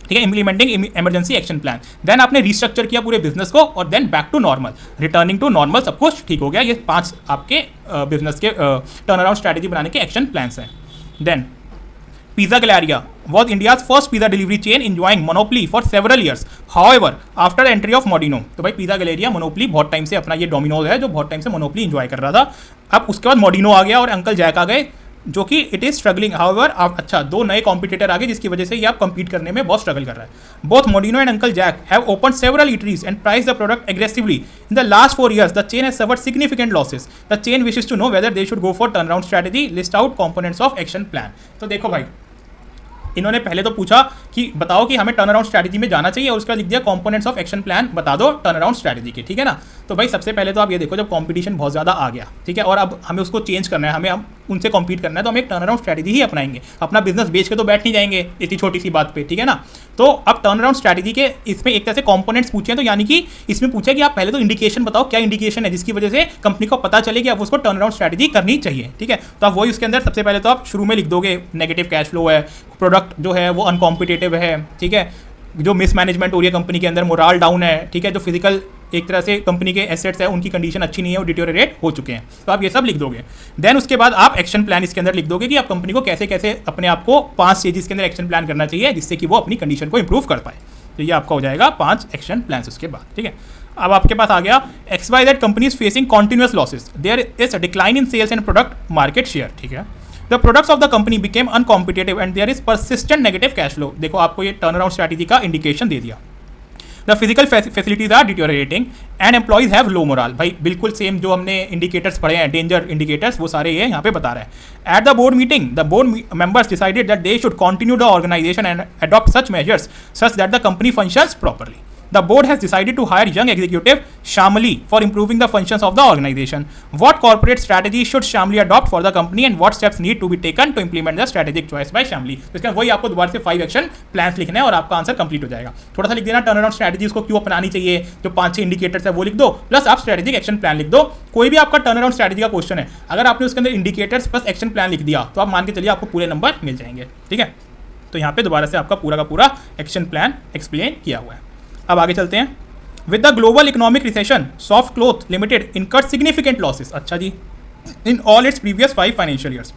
ठीक है, implementing emergency action plan, then आपने रिस्ट्रक्चर किया पूरे बिजनेस को, और then back to normal, returning to normal, सब कुछ ठीक हो गया। ये 5 आपके बिजनेस के टर्न अराउंड स्ट्रैटेजी बनाने के एक्शन प्लान्स हैं। Then Pizza Galleria was India's first pizza delivery chain enjoying monopoly for several years. However, after the entry of Modino, तो भाई पिज़्ज़ा गैलेरिया मोनोपली बहुत टाइम से अपना, ये डोमिनोज है जो बहुत टाइम से मोनोपली इंजॉय कर रहा था। अब उसके बाद मोडिनो आ गया और अंकल जैक आ गए, जो कि इट इज स्ट्रगलिंग। हाउएवर अच्छा 2 नए कॉम्पिटिटर आ गए जिसकी वजह से ये आप compete करने में बहुत स्ट्रगल कर रहा है। Both Modino and uncle Jack have open several eateries and price the product aggressively. In the last 4 years the chain has suffered significant losses. The chain wishes to know whether they should go for turn around strategy, list out components of action plan. तो देखो भाई, इन्होंने पहले तो पूछा कि बताओ कि हमें टर्न अराउंड स्ट्रैटेजी में जाना चाहिए, और उसका लिख दिया कंपोनेंट्स ऑफ एक्शन प्लान बता दो टर्न अराउंड स्ट्रैटेजी के, ठीक है ना। तो भाई सबसे पहले तो आप ये देखो, जब कंपटीशन बहुत ज़्यादा आ गया, ठीक है, और अब हमें उसको चेंज करना है, हमें हम उनसे कॉम्पीट करना है, तो हम एक टर्न अराउंड स्ट्रैटेजी ही अपनाएंगे। अपना बिजनेस बेच के तो बैठ नहीं जाएंगे इतनी छोटी सी बात पे, ठीक है ना। तो अब टर्न अराउंड स्ट्रैटेजी के इसमें एक तरह से कंपोनेंट्स पूछे, तो यानी कि इसमें पूछा कि आप पहले तो इंडिकेशन बताओ, क्या इंडिकेशन है जिसकी वजह से कंपनी को पता चले कि अब उसको टर्न अराउंड स्ट्रैटेजी करनी चाहिए, ठीक है। तो आप वही उसके अंदर सबसे पहले तो आप शुरू में लिख दोगे नेगेटिव कैश फ्लो है, प्रोडक्ट जो है वो अनकॉम्पिटेटिव है, ठीक है, जो मिसमैनेजमेंट हो रही है कंपनी के अंदर, मोराल डाउन है, ठीक है, जो फिजिकल एक तरह से कंपनी के एसेट्स है उनकी कंडीशन अच्छी नहीं है, वो डिटोरेट हो चुके हैं, तो आप ये सब लिख दोगे। देन उसके बाद आप एक्शन प्लान इसके अंदर लिख दोगे कि आप कंपनी को कैसे कैसे अपने आप को 5 स्टेजेस के अंदर एक्शन प्लान करना चाहिए जिससे कि वो अपनी कंडीशन को इंप्रूव कर पाए। तो ये आपका हो जाएगा 5 एक्शन प्लान उसके बाद, ठीक है। अब आपके पास आ गया XYZ company is facing continuous losses, there is a decline in sales and product market share, ठीक है। The products of the company became uncompetitive and there is persistent negative cash flow। देखो आपको ये टर्न अराउंड स्ट्रैटेजी का indication दे दिया। The physical facilities are deteriorating and employees have low morale। भाई बिल्कुल same जो हमने इंडिकेटर्स पढ़े हैं, डेंजर इंडिकेटर्स, वो सारे ये यहाँ पे बता रहा है। At the board meeting, the board members decided that they should continue the organization and adopt such measures such that the company functions properly। The board has decided to hire young executive Shamli for improving the functions of the organization। What corporate strategy should Shamli adopt for the company and what steps need to be taken to implement the strategic choice by Shamli। तो इसका वही आपको दोबारा से 5 action plans लिखना है और आपका आंसर कंप्लीट हो जाएगा। थोड़ा सा लिख देना टर्न अराउंड स्ट्रैटेजी को क्यों अपनानी चाहिए, जो 5-6 इंडिकेटर्स है वो लिख दो, प्लस आप स्ट्रैटेजिक एक्शन प्लान लिख दो। कोई भी आपका टर्न अराउंड स्ट्रैटेजी का क्वेश्चन है, अगर आपने उसके अंदर इंडिकेटर्स प्लस एक्शन प्लान लिख दिया तो आप मान के चलिए आपको पूरे नंबर मिल जाएंगे, ठीक है। तो यहाँ पे दोबारा से आपका पूरा का पूरा एक्शन प्लान एक्सप्लेन किया हुआ है। अब आगे चलते हैं। With the global economic recession, Soft Cloth Limited incurred significant losses। अच्छा जी, in all its previous 5 financial years।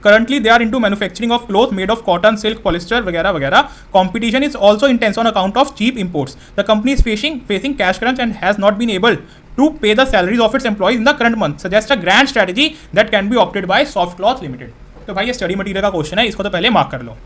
Currently, they are into manufacturing of cloth made of cotton, silk, polyester, वगैरह वगैरह। Competition is also intense on account of cheap imports। The company is facing cash crunch and has not been able to pay the salaries of its employees in the current month। Suggest a grand strategy that can be opted by Soft Cloth Limited। तो भाई ये study material का question है, इसको तो पहले mark कर लो,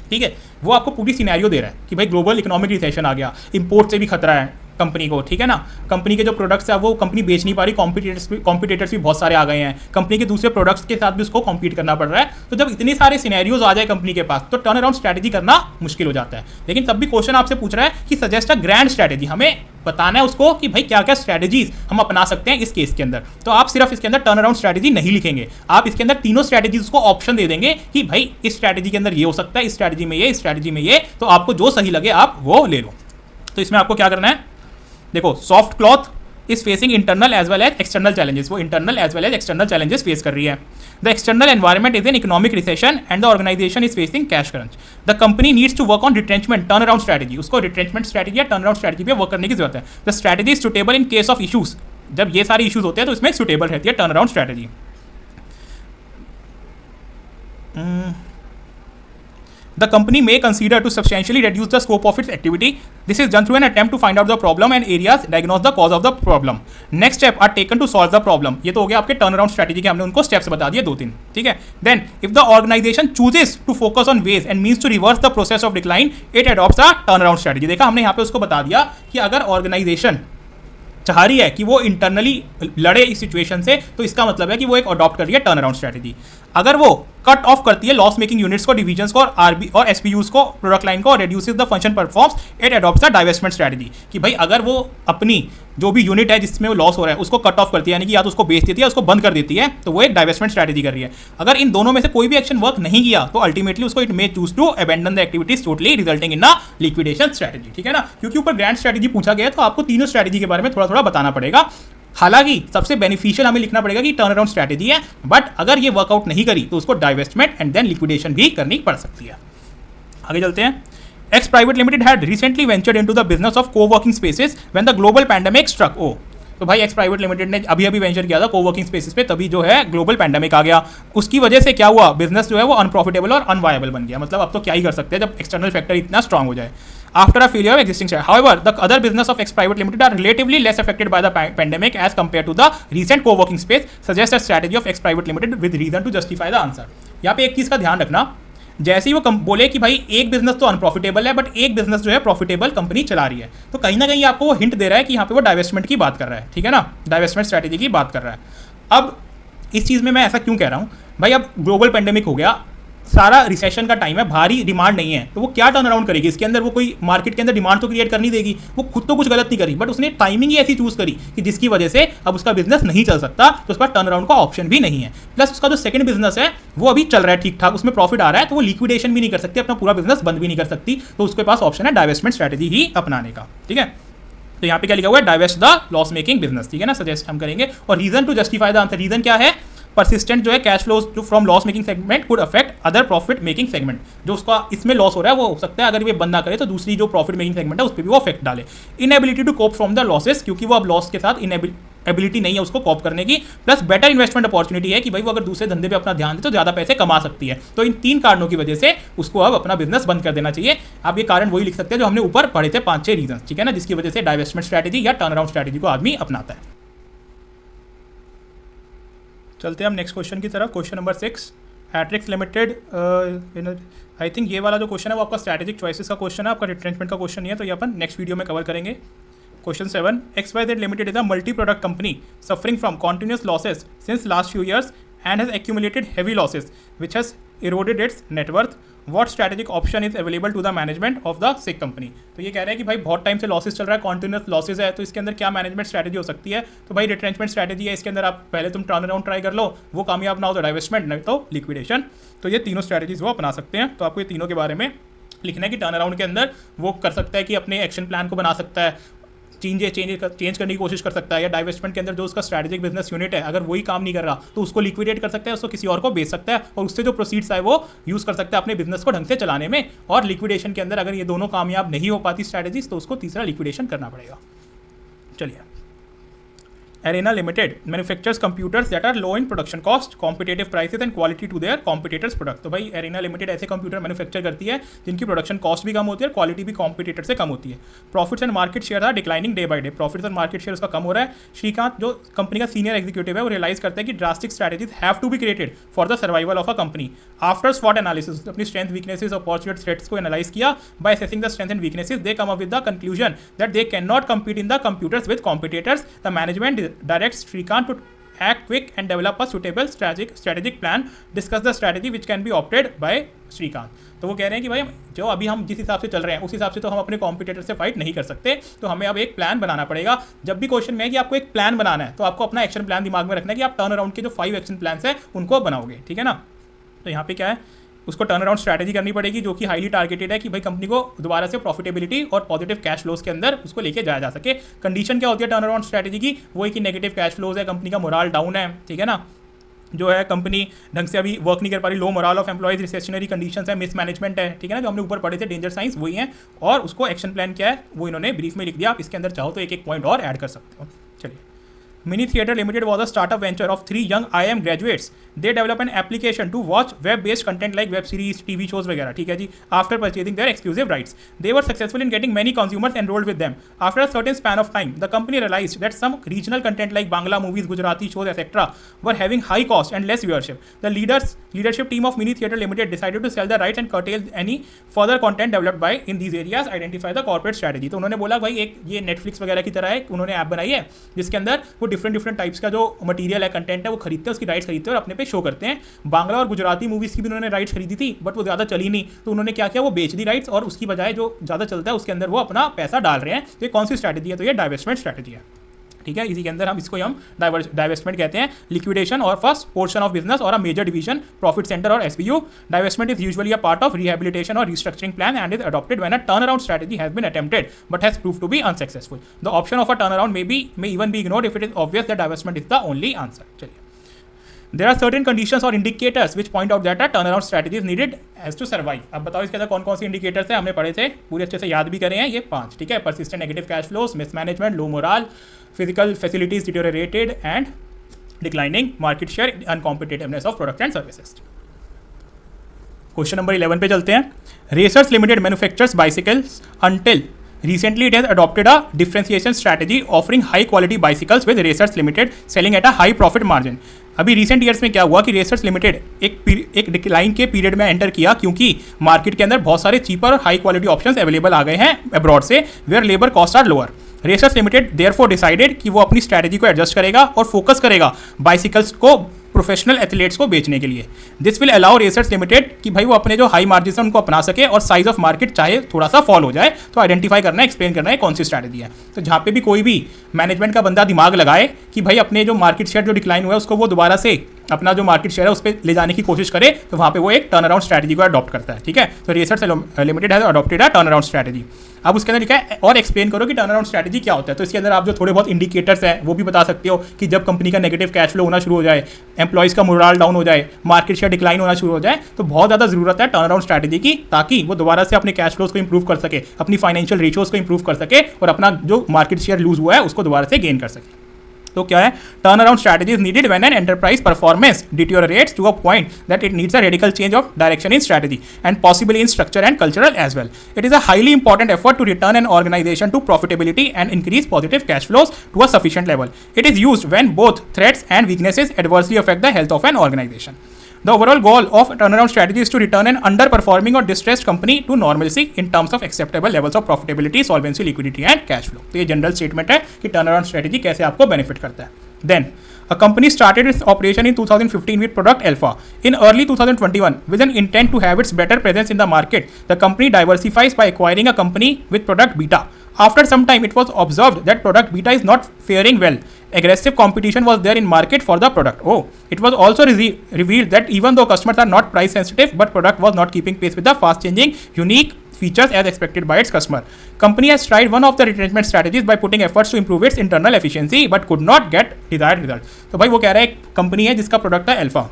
ठीक है। वो आपको पूरी सिनेरियो दे रहा है कि भाई ग्लोबल इकोनॉमिक रिसेशन आ गया, इंपोर्ट से भी खतरा है कंपनी को, ठीक है ना। कंपनी के जो प्रोडक्ट्स है वो कंपनी बेच नहीं पा रही, कॉम्पिटिटर्स भी बहुत सारे आ गए हैं, कंपनी के दूसरे प्रोडक्ट्स के साथ भी उसको कॉम्पीट करना पड़ रहा है। तो जब इतने सारे सिनेरियोज आ जाए कंपनी के पास तो टर्न अराउंड स्ट्रैटेजी करना मुश्किल हो जाता है। लेकिन तब भी क्वेश्चन आपसे पूछ रहा है कि सजेस्ट अ ग्रैंड स्ट्रैटेजी, हमें बताना है उसको कि भाई क्या क्या स्ट्रैटेजीज हम अपना सकते हैं इस केस के अंदर। तो आप सिर्फ इसके अंदर टर्न अराउंड स्ट्रैटेजी नहीं लिखेंगे, आप इसके अंदर तीनों स्ट्रैटेजीज को ऑप्शन दे देंगे कि भाई इस स्ट्रैटेजी के अंदर ये हो सकता है, इस स्ट्रैटेजी में ये, इस स्ट्रैटेजी में ये, तो आपको जो सही लगे आप वो ले लो। तो इसमें आपको क्या करना है, देखो soft cloth is facing internal as well as external challenges, वो internal as well as external challenges face कर रही है। The external environment is in economic recession and the organisation is facing cash crunch. The company needs to work on retrenchment turn around strategy, उसको retrenchment strategy या turn around strategy पे work करने की जरूरत है। The strategy is suitable in case of issues, जब ये सारे इशूज होते हैं तो इसमें सुटेबल रहती है turn around strategy. The company may consider to substantially reduce the scope of its activity. This is done through an attempt to find out the problem and areas, diagnose the cause of the problem. Next step are taken to solve the problem। ये तो हो गया आपके turn around strategy के, हमने उनको steps बता दिए 2-3, ठीक है। Then if the organization chooses to focus on ways and means to reverse the process of decline, it adopts a turnaround strategy। देखा हमने यहाँ पे उसको बता दिया कि अगर ऑर्गेनाइजेशन चाह रही है कि वो इंटरनली लड़े इस सिचुएशन से, तो इसका मतलब है कि वो एक अडॉप्ट कर रही है टर्न अराउंड स्ट्रैटेजी। अगर वो कट ऑफ करती है लॉस मेकिंग यूनिट्स को, डिवीजन्स को और आरबी और एसपीयूज को, प्रोडक्ट लाइन को, और reduces the function performs, it adopts the divestment strategy. कि भाई अगर वो अपनी जो भी यूनिट है जिसमें वो लॉस हो रहा है उसको कट ऑफ करती है, यानी कि या तो उसको बेच देती है उसको बंद कर देती है, तो वो एक डाइवेस्टमेंट स्ट्रेटजी कर रही है। अगर इन दोनों में से कोई भी एक्शन वर्क नहीं किया तो अल्टीमेटली उसको it may choose to abandon the activities totally resulting in a liquidation strategy. ठीक है ना, क्योंकि ऊपर ग्रैंड स्ट्रेटजी पूछा गया तो आपको तीनों स्ट्रेटजी के बारे में थोड़ा थोड़ा बताना पड़ेगा। हालांकि सबसे बेनिफिशियल हमें लिखना पड़ेगा कि टर्न अराउंड स्ट्रेटजी है, बट अगर ये वर्कआउट नहीं करी तो उसको डाइवेस्टमेंट एंड देन लिक्विडेशन भी करनी पड़ सकती है। आगे चलते हैं। X Private Limited had recently ventured into the business of co-working spaces when the global pandemic struck. Oh, तो भाई एक्स प्राइवेट लिमिटेड ने अभी अभी वेंचर किया था कोवर्किंग स्पेसेस पे, तभी जो है ग्लोबल पैंडेमिक आ गया। उसकी वजह से क्या हुआ, बिजनेस जो है वो अनप्रॉफिटेबल और अनवायबल बन गया। मतलब अब तो क्या ही कर सकते हैं जब एक्सटर्नल फैक्टर इतना स्ट्रांग हो जाए। After a failure of existing share, however, the other business of X Private Limited are relatively less affected by the pandemic as compared to the recent co-working space, suggests a strategy of X Private Limited with reason to justify the answer. यहाँ पे एक चीज़ का ध्यान रखना, जैसे ही वो बोले कि भाई एक बिजनेस तो अनप्रॉफिटेबल है बट एक बिजनेस जो है प्रॉफिटेबल कंपनी चला रही है, तो कहीं ना कहीं आपको वो हिंट दे रहा है कि यहाँ पे वो डाइवेस्टमेंट की बात कर रहा है। ठीक है ना, डाइवेस्टमेंट स्ट्रैटेजी की बात कर रहा है। अब इस चीज़ में मैं ऐसा क्यों कह रहा हूँ भाई, अब ग्लोबल पेंडेमिक हो गया, सारा रिसेशन का टाइम है, भारी डिमांड नहीं है, तो वो क्या टर्न अराउंड करेगी? इसके अंदर वो कोई मार्केट के अंदर डिमांड तो क्रिएट करनी देगी। वो खुद तो कुछ गलत नहीं करी, बट उसने टाइमिंग ही ऐसी चूज करी कि जिसकी वजह से अब उसका बिजनेस नहीं चल सकता, तो उसका टर्न अराउंड का ऑप्शन भी नहीं है। प्लस उसका जो सेकंड बिजनेस है वो अभी चल रहा है ठीक ठाक, उसमें प्रॉफिट आ रहा है, तो वो लिक्विडेशन भी नहीं कर सकती, अपना पूरा बिजनेस बंद भी नहीं कर सकती, तो उसके पास ऑप्शन है डाइवेस्टमेंट स्ट्रैटेजी ही अपनाने का। ठीक है, तो यहाँ पे क्या लिखा हुआ है, divest the loss making business. ठीक है ना, सजेस्ट हम करेंगे। और reason to justify the answer, reason क्या है, परसिस्टेंट जो है कैश फ्लोज जो from loss making segment could affect other profit making segment. जो उसका इसमें लॉस हो रहा है वो हो सकता है अगर ये बंद ना करे तो दूसरी जो प्रॉफिट मेकिंग सेगमेंट है उस पर भी वो अफेक्ट डाले। Inability to cope from the losses, क्योंकि वो अब लॉस के साथ एबिलिटी नहीं है उसको कॉप करने की। प्लस बेटर इन्वेस्टमेंट अपॉर्चुनिटी है कि भाई वो अगर दूसरे धंधे पे अपना ध्यान दे तो ज़्यादा पैसे कमा सकती है। तो इन तीन कारणों की वजह से उसको अब अपना बिजनेस बंद कर देना चाहिए। आप ये कारण वही लिख सकते हैं जो हमने ऊपर पढ़े थे 5-6 रीजन। ठीक है ना, जिसकी वजह से डाइवेस्टमेंट स्ट्रैटेजी या टर्न अराउंड स्ट्रैटेजी को आदमी अपनाता है। चलते हैं हम नेक्स्ट क्वेश्चन की तरफ। Question number 6, Atrix limited. I think ये वाला जो क्वेश्चन है वो आपका स्ट्रैटेजिक चॉइसेस का क्वेश्चन है, आपका रिट्रेंचमेंट का क्वेश्चन नहीं है, तो ये अपन नेक्स्ट वीडियो में कवर करेंगे। Question 7, XYZ Limited is a multi-product company suffering from continuous losses since last few years and has accumulated heavy losses which has eroded its net worth. What strategic option is available to the management of the sick company? तो ये कह रहे हैं कि भाई बहुत time से losses चल रहा है, कॉन्टिन्यूस लॉसेस है, तो इसके अंदर क्या मैनेजमेंट स्ट्रैटेजी हो सकती है? तो भाई रिट्रेंचमेंट स्ट्रैटेजी है, इसके अंदर आप पहले तुम टर्न अराउंड ट्राई कर लो, वो कामयाब ना हो तो डाइवेस्टमेंट, नहीं तो लिक्विडेशन। तो ये तीनों स्ट्रैटेजीज वो अपना सकते हैं। तो आपको ये तीनों के बारे में लिखना है कि टर्न अराउंड के अंदर वो कर सकता है कि अपने एक्शन प्लान को बना सकता है, चेंज करने की कोशिश कर सकता है, या डाइवेस्टमेंट के अंदर जो उसका स्ट्रैटेजिक बिजनेस यूनिट है अगर वही काम नहीं कर रहा तो उसको लिक्विडेट कर सकता है, उसको किसी और को बेच सकता है और उससे जो प्रोसीड्स आए वो यूज़ कर सकता है अपने बिजनेस को ढंग से चलाने में। और लिक्विडेशन के अंदर अगर ये दोनों कामयाब नहीं हो पाती स्ट्रैटेजीज तो उसको तीसरा लिक्विडेशन करना पड़ेगा। चलिए, Arena Limited manufactures computers that are low in production cost, competitive prices and quality to their competitors' product। तो भाई Arena Limited ऐसे कंप्यूटर मैन्युफैक्चर करती है जिनकी प्रोडक्शन कॉस्ट भी कम होती है और क्वालिटी भी कॉम्पिटिटर से कम होती है। Profits and market share are declining day by day, profits और मार्केट शेयर उसका कम हो रहा है। श्रीकांत जो कंपनी का सीनियर एग्जीक्यूटिव है वो रियलाइज करता है कि drastic strategies have to be created for the survival of a company. After स्वॉट एनालिसिस अपनी स्ट्रेंथ वीकनेसेस और अपॉर्चुनिटी थ्रेट्स को एनालाइज किया। By assessing the strength and weaknesses they come up with the conclusion that they can not compete in the computers with competitors. The management directs Srikant to act quick and develop a suitable strategic plan. Discuss the strategy which can be opted by Srikant। तो वो कह रहे हैं कि भाई जो अभी हम जिस हिसाब से चल रहे हैं उस हिसाब से तो हम अपने कॉम्पिटिटर से फाइट नहीं कर सकते, तो हमें अब एक प्लान बनाना पड़ेगा। जब भी क्वेश्चन में है कि आपको एक प्लान बनाना है तो आपको अपना एक्शन प्लान दिमाग में रखना है कि आप टर्न अराउंड के जो 5 एक्शन प्लान है उनको बनाओगे। ठीक है ना, तो यहाँ पे क्या है, उसको टर्न अराउंड स्ट्रैटेजी करनी पड़ेगी जो कि हाईली टारगेटेड है कि भाई कंपनी को दोबारा से प्रॉफिटेबिलिटी और पॉजिटिव कैश फ्लोज के अंदर उसको लेके जाया जा सके। कंडीशन क्या होती है टर्न अराउंड स्ट्रैटेजी की, वही कि नेगेटिव कैश फ्लोज है, कंपनी का मोराल डाउन है। ठीक है ना, जो है कंपनी ढंग से अभी वर्क नहीं कर पा रही, low morale of employees, recessionary conditions है, मिसमैनेजमेंट है। ठीक है ना, जो हमने ऊपर पढ़े थे डेंजर साइंस वही है। और उसको एक्शन प्लान क्या है वो इन्होंने ब्रीफ में लिख दिया। आप इसके अंदर चाहो तो एक पॉइंट और ऐड कर सकते हो। चलिए, Mini Theatre Limited was a startup venture of 3 young IIM graduates. They develop an application to watch web-based content like web series, TV shows वगैरह। ठीक है जी, after purchasing their exclusive rights. They were successful in getting many consumers enrolled with them. After a certain span of time, the company realized that some regional content like Bangla movies, Gujarati shows, etc. were having high cost and less viewership. The leadership team of Mini Theatre Limited decided to sell the rights and curtail any further content developed by in these areas. Identify the corporate strategy। तो उन्होंने बोला भाई एक ये Netflix वगैरह की तरह है, उन्होंने ऐप बनाई है जिसके अंदर वो डिफरेंट टाइप्स का जो मटीरियल है, कंटेंट है, वो खरीदते हैं, उसकी राइट्स खरीदते हैं और अपने पे शो करते हैं। बांग्ला और गुजराती मूवीज़ की भी उन्होंने राइट्स खरीदी थी, बट वो ज़्यादा चली नहीं, तो उन्होंने क्या किया, वो बेच दी राइट्स और उसकी बजाय जो ज़्यादा चलता है उसके अंदर वो अपना पैसा डाल रहे हैं। तो ये कौन सी स्ट्रैटेजी है, तो ये डाइवेस्टमेंट स्ट्रैटेजी है। ठीक है, इसी के अंदर हम इसको डाइवेस्टमेंट कहते हैं। लिक्विडेशन और first portion of business or a major division, profit centre or SBU. Divestment is usually a part of rehabilitation or restructuring plan and is adopted when a turnaround strategy has been attempted but has proved to be unsuccessful. The option of a turnaround may even be ignored if it is obvious that divestment is the only answer. चलिए, there are certain conditions or indicators which point out that a turnaround strategy is needed as to survive. अब बताओ इसके अंदर कौन कौन सी indicators है, हमने पढ़े थे, पूरे अच्छे से याद भी करे हैं, ये 5। ठीक है, persistent negative cash flows, mismanagement, low morale, physical facilities deteriorated and declining market share, uncompetitiveness of products and services. Question number 11 पे चलते हैं। Racers limited manufactures bicycles until recently it has adopted a differentiation strategy offering high quality bicycles with Racers Limited selling at a high profit margin. अभी recent years में क्या हुआ कि racers limited एक decline के पीरियड में enter किया, क्योंकि मार्केट के अंदर बहुत सारे चीपर और हाई क्वालिटी ऑप्शंस अवेलेबल आ गए हैं अब्रॉड से, where labour cost are lower. Racers limited therefore decided कि वो अपनी स्ट्रैटेजी को एडजस्ट करेगा और फोकस करेगा बाइसिकल्स को प्रोफेशनल एथलीट्स को बेचने के लिए। This will allow racers limited कि भाई वो अपने जो हाई मार्जिन है उनको अपना सके और साइज ऑफ मार्केट चाहे थोड़ा सा फॉल हो जाए तो आइडेंटिफाई करना है, एक्सप्लेन करना है कौन सी स्ट्रैटेजी है। तो जहाँ पे भी कोई भी मैनेजमेंट का बंदा दिमाग लगाए कि भाई अपने जो मार्केट शेयर जो डिक्लाइन हुआ है उसको वो दोबारा से अपना जो मार्केट शेयर है उस पर ले जाने की कोशिश करे, तो वहाँ पे वो एक टर्न अराउंड स्ट्रैटेजी को अडॉप्ट करता है। ठीक है, तो racers limited has adopted a turn around strategy. अब उसके अंदर लिखा है और एक्सप्लेन करो कि टर्न अराउंड स्ट्रैटेजी क्या होता है। तो इसके अंदर आप जो थोड़े बहुत इंडिकेटर्स हैं वो भी बता सकते हो कि जब कंपनी का नेगेटिव कैश फ्लो होना शुरू हो जाए, एम्प्लॉइज का मोरल डाउन हो जाए, मार्केट शेयर डिक्लाइन होना शुरू हो जाए, तो बहुत ज़्यादा जरूरत है टर्न अराउंड स्ट्रैटेजी की, ताकि वो दोबारा से अपने कैश फ्लोज को इंप्रूव कर सके, अपनी फाइनेंशियल रेशियोज को इंप्रूव कर सके और अपना जो मार्केट शेयर लूज हुआ है उसको दोबारा से गेन कर सके। तो क्या है, turn around strategy is needed when an enterprise performance deteriorates to a point that it needs a radical change of direction in strategy and possibly in structure and cultural as well. It is a highly important effort to return an organisation to profitability and increase positive cash flows to a sufficient level. It is used when both threats and weaknesses adversely affect the health of N organisation. The overall goal of turnaround strategy is to return an underperforming or distressed company to normalcy in terms of acceptable levels of profitability, solvency, liquidity and cash flow. तो ये general statement है कि turnaround strategy कैसे आपको benefit करता है. Then a company started its operation in 2015 with product Alpha. In early 2021, with an intent to have its better presence in the market, the company diversifies by acquiring a company with product Beta. After some time, it was observed that product Beta is not faring well. Aggressive competition was there in market for the product. It was also revealed that even though customers are not price sensitive, but product was not keeping pace with the fast changing, unique features as expected by its customer. Company has tried one of the retrenchment strategies by putting efforts to improve its internal efficiency, but could not get desired result. तो भाई वो कह रहा है एक company है जिसका product था अल्फा,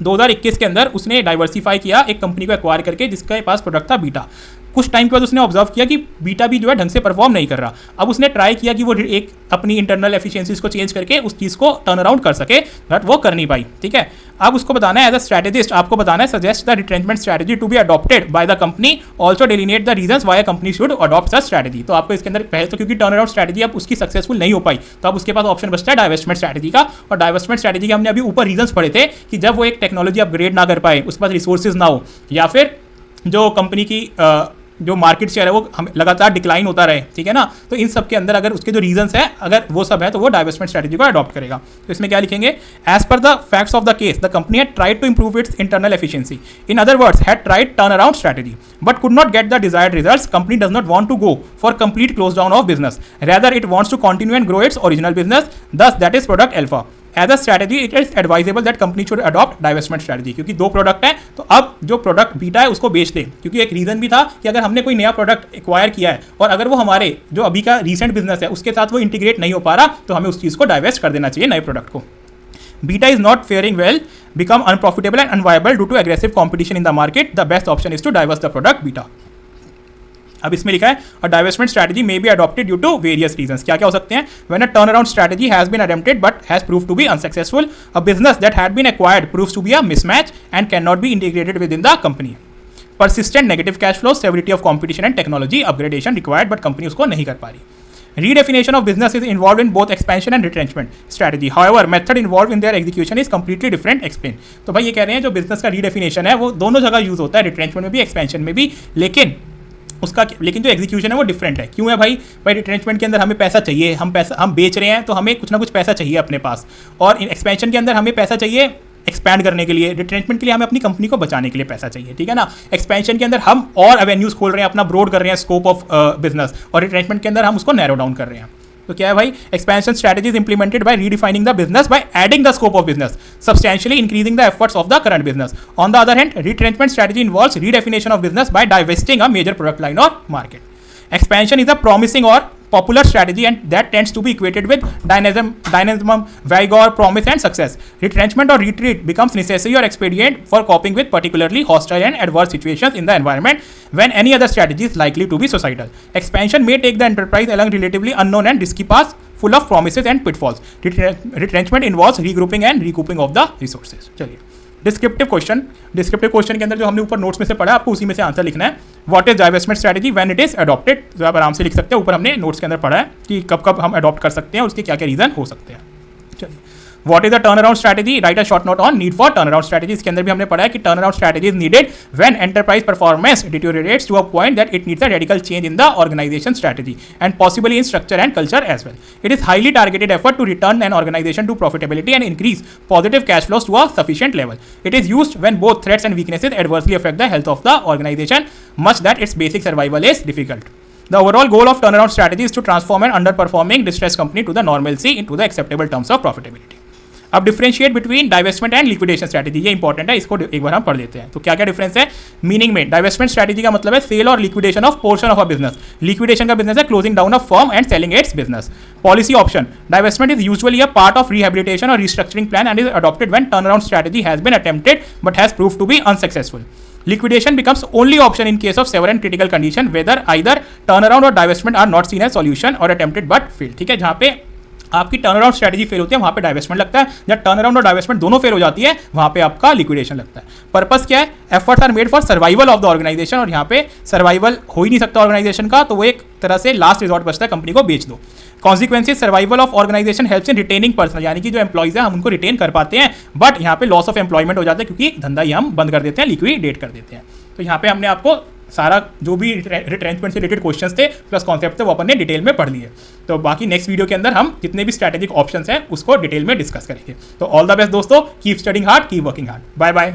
2021 के अंदर उसने डाइवर्सिफाई किया एक कंपनी को एक्वायर करके जिसके पास प्रोडक्ट था बीटा. कुछ टाइम के बाद उसने ऑब्जर्व किया कि बीटा भी जो है ढंग से परफॉर्म नहीं कर रहा. अब उसने ट्राई किया कि वो एक अपनी इंटरनल एफिशिएंसीज को चेंज करके उस चीज़ को टर्न अराउंड कर सके, बट वो कर नहीं पाई. ठीक है, अब उसको बताना है एज अ स्ट्रैटेजिस्ट, आपको बताना है suggest the retrenchment strategy to be adopted by the company, also delineate the reasons why a company should adopt such strategy. तो आपको इसके अंदर पहले तो क्योंकि टर्न अराउंड स्ट्रैटेजी अब उसकी सक्सेसफुल नहीं हो पाई, तो अब उसके पास ऑप्शन बचता है डाइवेस्टमेंट स्ट्रैटेजी का. और डाइवेस्टमेंट स्ट्रैटेजी के हमने अभी ऊपर रीजंस पढ़े थे कि जब वो एक टेक्नोलॉजी अपग्रेड ना कर पाए, उसके पास रिसोर्सेज ना हो, या फिर जो कंपनी की जो मार्केट शेयर है वो लगातार डिक्लाइन होता रहे. ठीक है ना, तो इन सब के अंदर अगर उसके जो रीजंस है अगर वो सब है तो वो डाइवेस्टमेंट स्ट्रैटेजी को अडॉप्ट करेगा. तो इसमें क्या लिखेंगे, as per the facts of the case the company had tried to improve its internal efficiency, in other words had tried turn around strategy but could not get the desired results. Company does not want to go for complete close down of business, rather it wants to continue and grow its original business, thus that is product alpha. As a strategy it is advisable that company should adopt divestment strategy. क्योंकि दो product है तो अब जो product beta है उसको बेच दे, क्योंकि एक रीजन भी था कि अगर हमने कोई नया प्रोडक्ट एक्वायर किया है और अगर वो हमारे जो अभी का रीसेंट बिजनेस है उसके साथ वो इंटीग्रेट नहीं हो पा रहा, तो हमें उस चीज़ को डाइवेस्ट कर देना चाहिए नए प्रोडक्ट को. Beta is not faring well, become unprofitable and unviable due to aggressive competition in the market. The best option is to divest the product Beta. अब इसमें लिखा है a divestment strategy may be adopted due to various reasons. क्या क्या हो सकते हैं? When a turnaround strategy has been attempted but has proved to be unsuccessful, a business that had been acquired proves to be a mismatch and cannot be integrated within the company. Persistent negative cash flow, severity of competition and technology upgradation required, but company उसको नहीं कर पा रही. Redefinition of business is involved in both expansion and retrenchment strategy. However, method involved in their execution is completely different. Explain. तो भाई ये कह रहे हैं जो बिजनेस का रीडेफिनेशन है वो दोनों जगह यूज होता है, रिट्रेंचमेंट में भी एक्सपेंशन में भी, लेकिन उसका, लेकिन जो एग्जीक्यूशन है वो डिफरेंट है। क्यों है भाई? भाई रिट्रेंचमेंट के अंदर हमें पैसा चाहिए, हम बेच रहे हैं तो हमें कुछ ना कुछ पैसा चाहिए अपने पास, और एक्सपेंशन के अंदर हमें पैसा चाहिए एक्सपैंड करने के लिए। रिट्रेंचमेंट के लिए हमें अपनी कंपनी को बचाने के लिए पैसा चाहिए, ठीक है ना। एक्सपेंशन के अंदर हम और एवेन्यूज खोल रहे हैं, अपना ब्रॉड कर रहे हैं स्कोप ऑफ बिजनेस, और रिट्रेंचमेंट के अंदर हम उसको नैरो डाउन कर रहे हैं। तो क्या है भाई? Expansion strategy is implemented by redefining the business by adding the scope of business, substantially increasing the efforts of the current business. On the other hand, retrenchment strategy involves redefinition of business by divesting a major product line और market. Expansion is a promising or popular strategy and that tends to be equated with dynamism, vigor, promise and success. Retrenchment or retreat becomes necessary or expedient for coping with particularly hostile and adverse situations in the environment when any other strategy is likely to be suicidal. Expansion may take the enterprise along relatively unknown and risky paths full of promises and pitfalls. Retrenchment involves regrouping and recouping of the resources. चलिए descriptive question के अंदर जो हमने ऊपर notes में से पढ़ा, आपको उसी में से आंसर लिखना है। What is divestment strategy when it is adopted, तो आप आराम से लिख सकते हैं। ऊपर हमने नोट्स के अंदर पढ़ा है कि कब कब हम अडॉप्ट कर सकते हैं, उसके क्या क्या रीजन हो सकते हैं। चलिए, what is the turn around strategy, write a short note on need for turn around strategy. इसके अंदर भी हमने पढ़ा है कि turn around strategy is needed when enterprise performance deteriorates to a point that it needs a radical change in the organisation strategy and possibly in structure and culture as well. It is highly targeted effort to return an organisation to profitability and increase positive cash flows to a sufficient level. It is used when both threats and weaknesses adversely affect the health of the organization, much that its basic survival is difficult. The overall goal of turnaround strategy is to transform an underperforming distressed company to the normalcy into the acceptable terms of profitability. अब differentiate between divestment and liquidation strategy, ये important है, इसको एक बार हम पढ़ लेते हैं। तो क्या क्या डिफरेंस है मीनिंग में? डाइवेस्टमेंट स्ट्रेटजी का मतलब है sale or liquidation of portion of a business. Liquidation का बिजनेस है closing down a firm and selling its business. Policy option, divestment is usually a part of rehabilitation or restructuring plan and is adopted when turnaround strategy has been attempted but has proved to be unsuccessful. Liquidation becomes only option in case of severe and critical condition whether either turnaround or divestment are not seen as solution or attempted but failed। ठीक है, जहाँ पे आपकी turn around strategy fail होती है वहाँ पे divestment लगता है, जब टर्न अराउंड और डाइवेस्टमेंट दोनों फेल हो जाती है वहाँ पे आपका लिक्विडेशन लगता है। पर्पस क्या है? Efforts are made for survival of the organisation, और यहाँ पे सर्वाइवल हो ही नहीं सकता ऑर्गेनाइजेशन का, तो वो एक तरह से लास्ट रिजॉर्ट बचता है, कंपनी को बेच दो। Consequences, survival of organisation helps in retaining person, यानी कि जो एम्प्लॉइज है हम उनको रिटेन कर पाते हैं, बट यहाँ पे लॉस ऑफ एम्प्लॉयमेंट हो जाता है क्योंकि धंधा ही हम बंद कर देते हैं, लिक्विडेट कर देते हैं। तो यहाँ पे हमने आपको सारा जो भी रिट्रेंचमेंट से रिलेटेड क्वेश्चंस थे प्लस कॉन्सेप्ट थे वो अपन ने डिटेल में पढ़ लिए। तो बाकी नेक्स्ट वीडियो के अंदर हम जितने भी स्ट्रैटेजिक ऑप्शंस हैं उसको डिटेल में डिस्कस करेंगे। तो ऑल द बेस्ट दोस्तों, keep studying hard, keep working hard, bye bye.